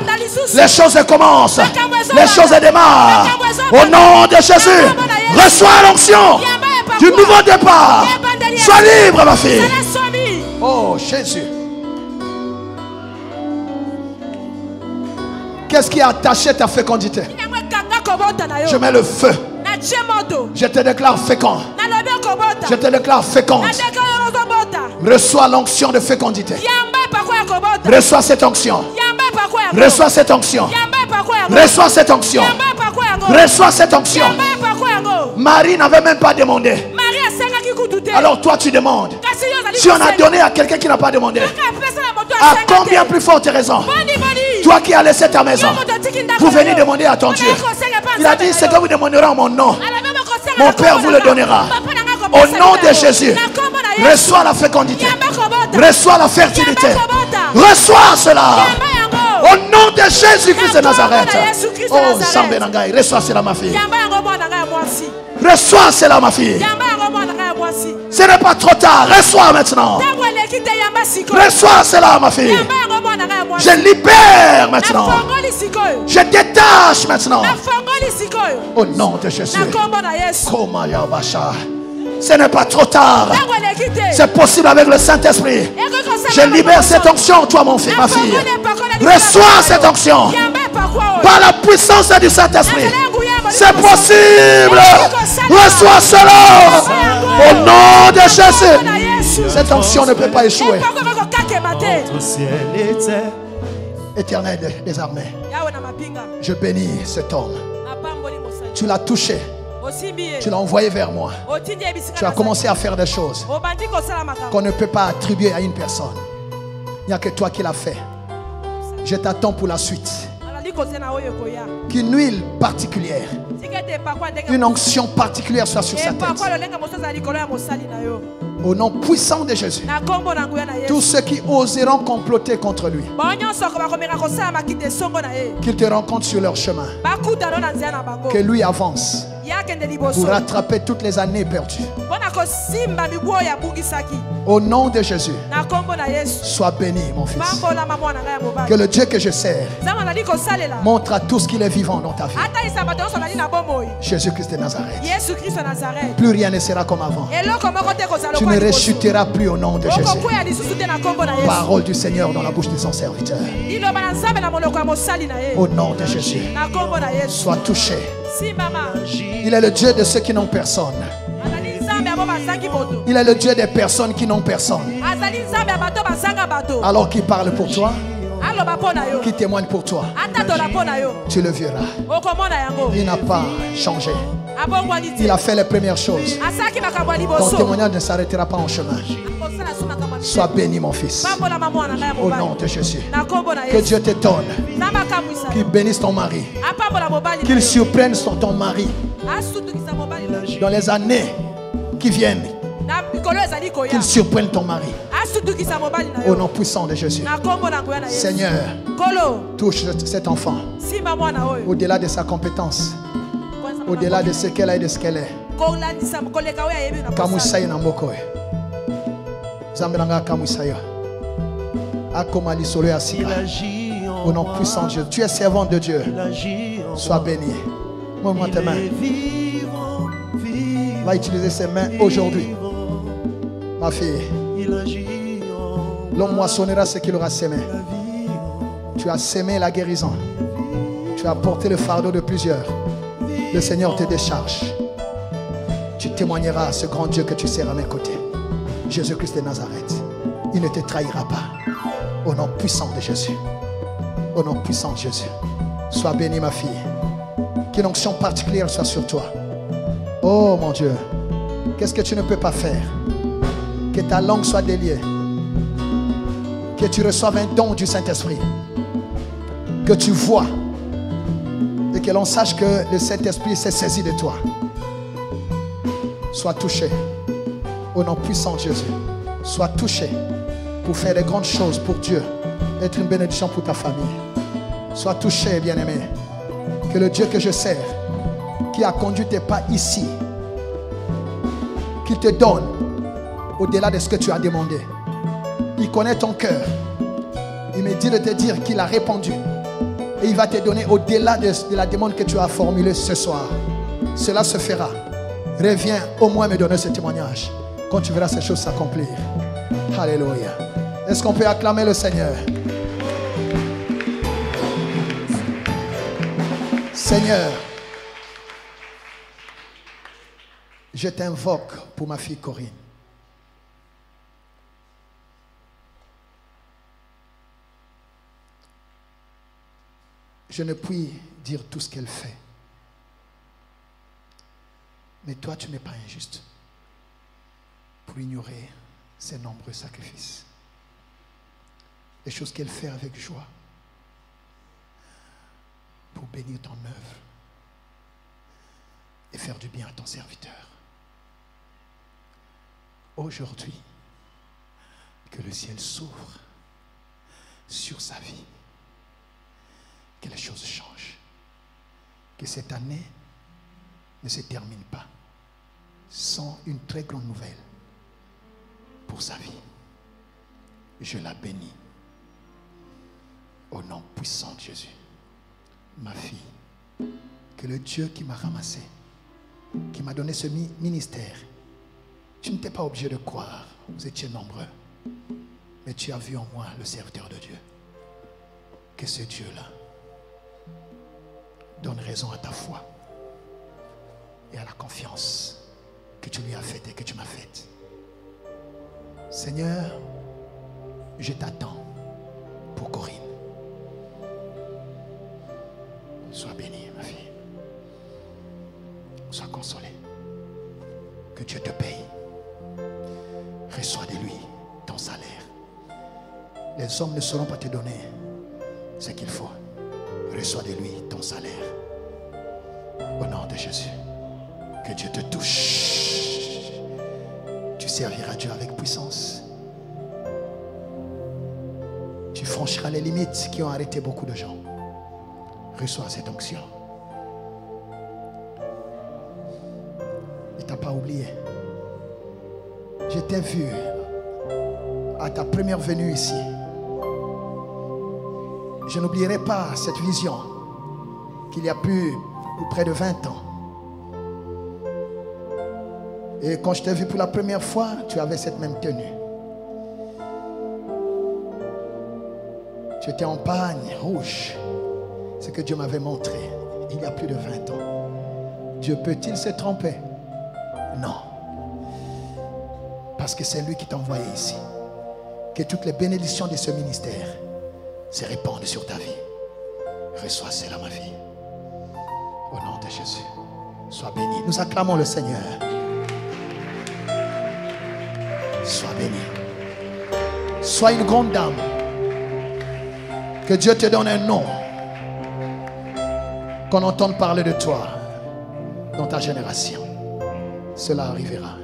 Les choses commencent. Les choses démarrent. Au nom de Jésus, reçois l'onction du nouveau départ. Sois libre, ma fille. Oh Jésus. Qu'est-ce qui a attaché ta fécondité? Je mets le feu. Je te déclare fécond. Je te déclare féconde. Reçois l'onction de fécondité. Reçois cette onction. Reçois cette onction. Reçois cette onction. Reçois cette onction. Marie n'avait même pas demandé. Alors toi tu demandes. Tu en as donné à quelqu'un qui n'a pas demandé. À combien plus forte raison? Toi qui as laissé ta maison pour venir demander à ton Dieu. Il a dit ce que vous demanderez en mon nom, mon Père vous le donnera. Au nom de Jésus, reçois la fécondité. Reçois la fertilité. Reçois cela. Au nom de Jésus-Christ de Nazareth. Oh Sambenangai, reçois cela ma fille. Reçois cela ma fille. Ce n'est pas trop tard. Reçois maintenant. Reçois cela ma fille. Je libère maintenant. Je détache maintenant. Au nom de Jésus. Ce n'est pas trop tard. C'est possible avec le Saint-Esprit. Je libère cette onction, toi mon fils, ma fille. Reçois cette onction. Par la puissance du Saint-Esprit. C'est possible. Reçois cela. Au nom de Jésus. Cette onction ne peut pas échouer. Éternel des armées, je bénis cet homme. Tu l'as touché. Tu l'as envoyé vers moi. Tu as commencé à faire des choses qu'on ne peut pas attribuer à une personne. Il n'y a que toi qui l'as fait. Je t'attends pour la suite. Qu'une huile particulière, une onction particulière soit sur sa tête. Au nom puissant de Jésus, tous ceux qui oseront comploter contre lui, qu'ils te rencontrent sur leur chemin, que lui avance pour rattraper toutes les années perdues. Au nom de Jésus, sois béni, mon fils. Que le Dieu que je sers montre à tous qu'il est vivant dans ta vie. Jésus-Christ de Nazareth. Plus rien ne sera comme avant. Tu ne rechuteras plus au nom de Jésus. Parole du Seigneur dans la bouche de son serviteur. Au nom de Jésus, sois touché. Il est le Dieu de ceux qui n'ont personne. Il est le Dieu des personnes qui n'ont personne. Alors qu'il parle pour toi, qui témoigne pour toi, tu le verras. Il n'a pas changé. Il a fait les premières choses. Ton témoignage ne s'arrêtera pas en chemin. Sois béni, mon fils. Au nom de Jésus. Que Dieu te donne. Qu'il bénisse ton mari. Qu'il surprenne ton mari dans les années qui viennent. Qu'il surprenne ton mari. Au nom puissant de Jésus. Seigneur, touche cet enfant. Au-delà de sa compétence, au-delà de ce qu'elle a et de ce qu'elle est. Kamusaï Nambokoe. Zambelanga Kamusaïa. Akomali Solo Asika. Au nom puissant de Dieu. Tu es servant de Dieu. Sois béni. Montre-moi tes mains. Va utiliser ses mains aujourd'hui. Ma fille. L'homme moissonnera ce qu'il aura sémé. Tu as sémé la guérison. Tu as porté le fardeau de plusieurs. Le Seigneur te décharge. Tu témoigneras à ce grand Dieu que tu sers à mes côtés. Jésus-Christ de Nazareth. Il ne te trahira pas. Au nom puissant de Jésus. Au nom puissant de Jésus. Sois bénie, ma fille. Qu'une onction particulière soit sur toi. Oh mon Dieu. Qu'est-ce que tu ne peux pas faire? Que ta langue soit déliée. Que tu reçoives un don du Saint-Esprit. Que tu vois. Et que l'on sache que le Saint-Esprit s'est saisi de toi. Sois touché. Au nom puissant de Jésus. Sois touché pour faire de grandes choses pour Dieu. Être une bénédiction pour ta famille. Sois touché, bien-aimé. Que le Dieu que je sers, qui a conduit tes pas ici, qu'il te donne au-delà de ce que tu as demandé. Il connaît ton cœur. Il me dit de te dire qu'il a répondu. Et il va te donner au-delà de la demande que tu as formulée ce soir. Cela se fera. Reviens au moins me donner ce témoignage quand tu verras ces choses s'accomplir. Alléluia. Est-ce qu'on peut acclamer le Seigneur? Seigneur, je t'invoque pour ma fille Corinne. Je ne puis dire tout ce qu'elle fait. Mais toi, tu n'es pas injuste pour ignorer ses nombreux sacrifices. Les choses qu'elle fait avec joie pour bénir ton œuvre et faire du bien à ton serviteur. Aujourd'hui, que le ciel s'ouvre sur sa vie. Que les choses changent. Que cette année ne se termine pas sans une très grande nouvelle pour sa vie. Je la bénis au nom puissant de Jésus. Ma fille, que le Dieu qui m'a ramassé, qui m'a donné ce ministère, tu n'étais pas obligé de croire, vous étiez nombreux, mais tu as vu en moi le serviteur de Dieu. Que ce Dieu-là donne raison à ta foi et à la confiance que tu lui as faite et que tu m'as faite. Seigneur, je t'attends pour Corinne. Sois bénie, ma fille. Sois consolée. Que Dieu te paye. Reçois de lui ton salaire. Les hommes ne sauront pas te donner ce qu'il faut. Reçois de lui ton salaire. Au nom de Jésus. Que Dieu te touche. Tu serviras Dieu avec puissance. Tu franchiras les limites qui ont arrêté beaucoup de gens. Reçois cette onction. Il ne t'a pas oublié. Je t'ai vu à ta première venue ici. Je n'oublierai pas cette vision qu'il y a plus près de 20 ans. Et quand je t'ai vu pour la première fois, tu avais cette même tenue. Tu étais en pagne rouge. Ce que Dieu m'avait montré il y a plus de 20 ans. Dieu peut-il se tromper? Non. Parce que c'est lui qui t'a envoyé ici. Que toutes les bénédictions de ce ministère se répandent sur ta vie. Reçois cela, ma vie. Au nom de Jésus. Sois béni. Nous acclamons le Seigneur. Sois béni. Sois une grande dame. Que Dieu te donne un nom. Qu'on entende parler de toi dans ta génération. Cela arrivera.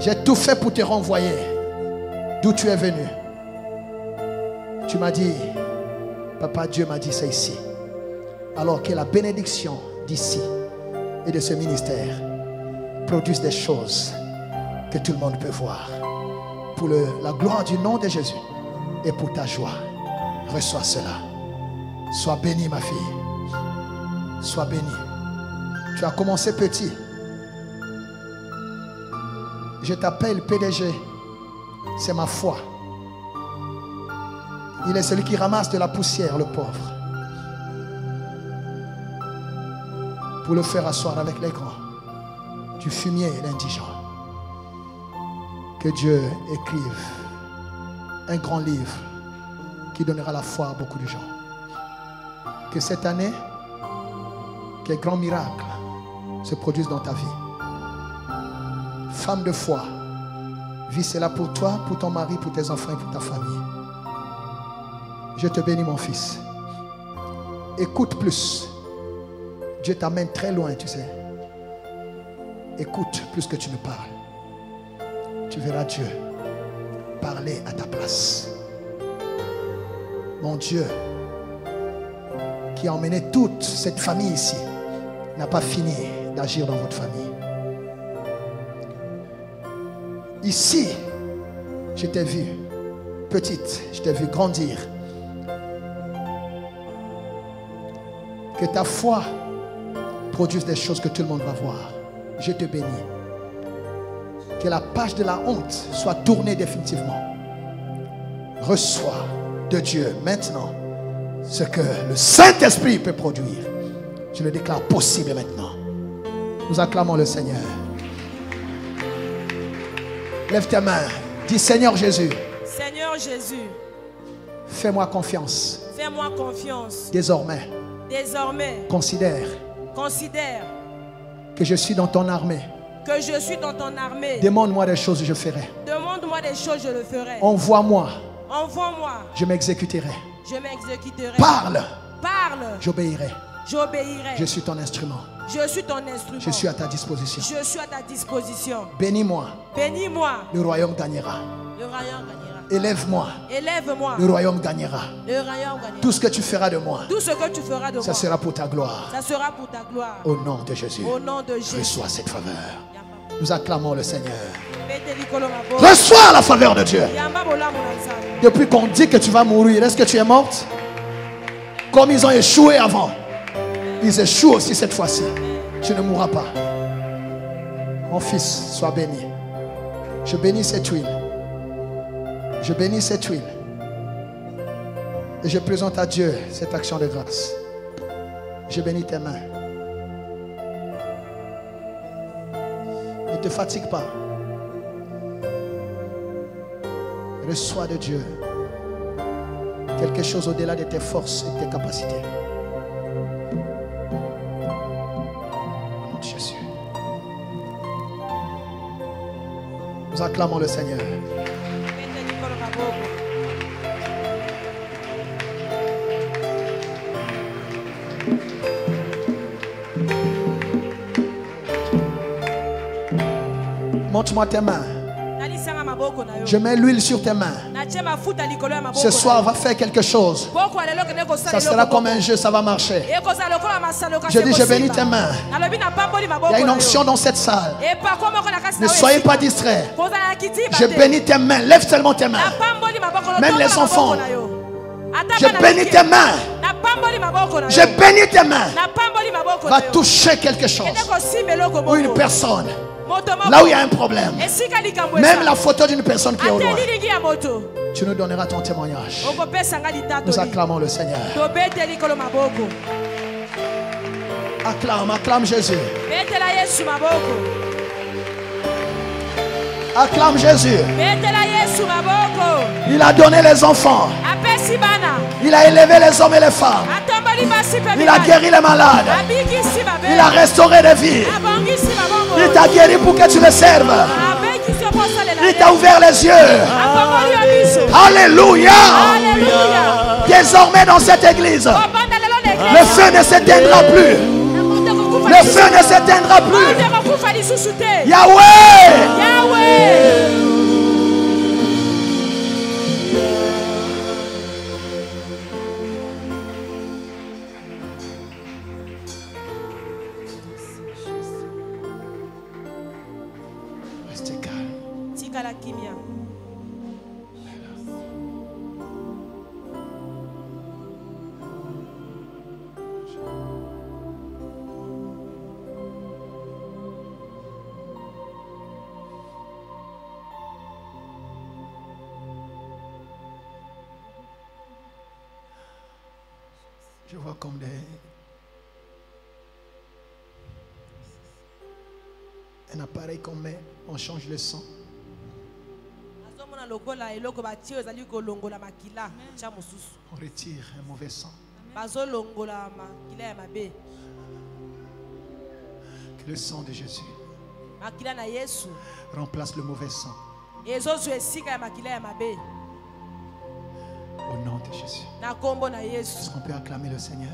J'ai tout fait pour te renvoyer d'où tu es venu. Tu m'as dit, papa, Dieu m'a dit c'est ici. Alors que la bénédiction d'ici et de ce ministère produise des choses que tout le monde peut voir. Pour la gloire du nom de Jésus et pour ta joie. Reçois cela. Sois bénie, ma fille. Sois bénie. Tu as commencé petit. Je t'appelle PDG. C'est ma foi. Il est celui qui ramasse de la poussière, le pauvre. Pour le faire asseoir avec les grands. Du fumier et l'indigent. Que Dieu écrive un grand livre qui donnera la foi à beaucoup de gens. Que cette année, que grands miracles se produisent dans ta vie. Femme de foi, vis cela pour toi, pour ton mari, pour tes enfants et pour ta famille. Je te bénis, mon fils. Écoute plus. Dieu t'amène très loin, tu sais. Écoute plus que tu ne parles. Tu verras Dieu parler à ta place. Mon Dieu, qui a emmené toute cette famille ici, n'a pas fini d'agir dans votre famille. Ici, je t'ai vu petite, je t'ai vu grandir. Que ta foi produise des choses que tout le monde va voir. Je te bénis. Que la page de la honte soit tournée définitivement. Reçois de Dieu maintenant ce que le Saint-Esprit peut produire. Je le déclare possible maintenant. Nous acclamons le Seigneur. Lève tes mains. Dis Seigneur Jésus. Seigneur Jésus. Fais-moi confiance. Fais-moi confiance. Désormais. Désormais. Considère. Considère. Que je suis dans ton armée. Que je suis dans ton armée. Demande-moi des choses, je ferai. Demande-moi des choses, je le ferai. Envoie-moi. Envoie-moi. Je m'exécuterai. Je m'exécuterai. Parle. Parle. J'obéirai. J'obéirai. Je suis ton instrument. Je suis ton instrument. Je suis à ta disposition. Je suis à ta disposition. Bénis-moi. Bénis-moi. Le royaume gagnera. Le royaume gagnera. Élève-moi. Élève-moi. Le royaume gagnera. Le royaume gagnera. Tout ce que tu feras de moi. Tout ce que tu feras de moi. Ça sera pour ta gloire. Ça sera pour ta gloire. Au nom de Jésus. Au nom de Jésus. Reçois cette faveur. Nous acclamons le Seigneur. Reçois Reçois la faveur de Dieu. Depuis qu'on dit que tu vas mourir, est-ce que tu es morte? Comme ils ont échoué avant, ils échouent aussi cette fois-ci. Tu ne mourras pas. Mon fils, sois béni. Je bénis cette huile. Je bénis cette huile. Et je présente à Dieu cette action de grâce. Je bénis tes mains. Ne te fatigue pas. Reçois de Dieu quelque chose au-delà de tes forces et de tes capacités. Au nom de Jésus. Nous acclamons le Seigneur. Montre-moi tes mains. Je mets l'huile sur tes mains. Ce soir, va faire quelque chose. Ça sera comme un jeu, ça va marcher. Je dis, je bénis tes mains. Il y a une onction dans cette salle. Ne soyez pas distraits. Je bénis tes mains. Lève seulement tes mains. Même les enfants. Je bénis tes mains. Je bénis tes mains. Va toucher quelque chose ou une personne. Là où il y a un problème, même la photo d'une personne qui est au loin, tu nous donneras ton témoignage. Nous acclamons le Seigneur. Acclame, acclame Jésus. Acclame Jésus. Il a donné les enfants. Il a élevé les hommes et les femmes. Il a guéri les malades. Il a restauré des vies. Il t'a guéri pour que tu le serves. Il t'a ouvert les yeux. Alléluia. Désormais dans cette église, le feu ne s'éteindra plus. Le feu ne s'éteindra plus. Yahweh. Restez calme. Je vois comme un appareil qu'on met, on change le son. On retire un mauvais son. Que le sang de Jésus remplace le mauvais sang. Au nom de Jésus. Est-ce qu'on peut acclamer le Seigneur?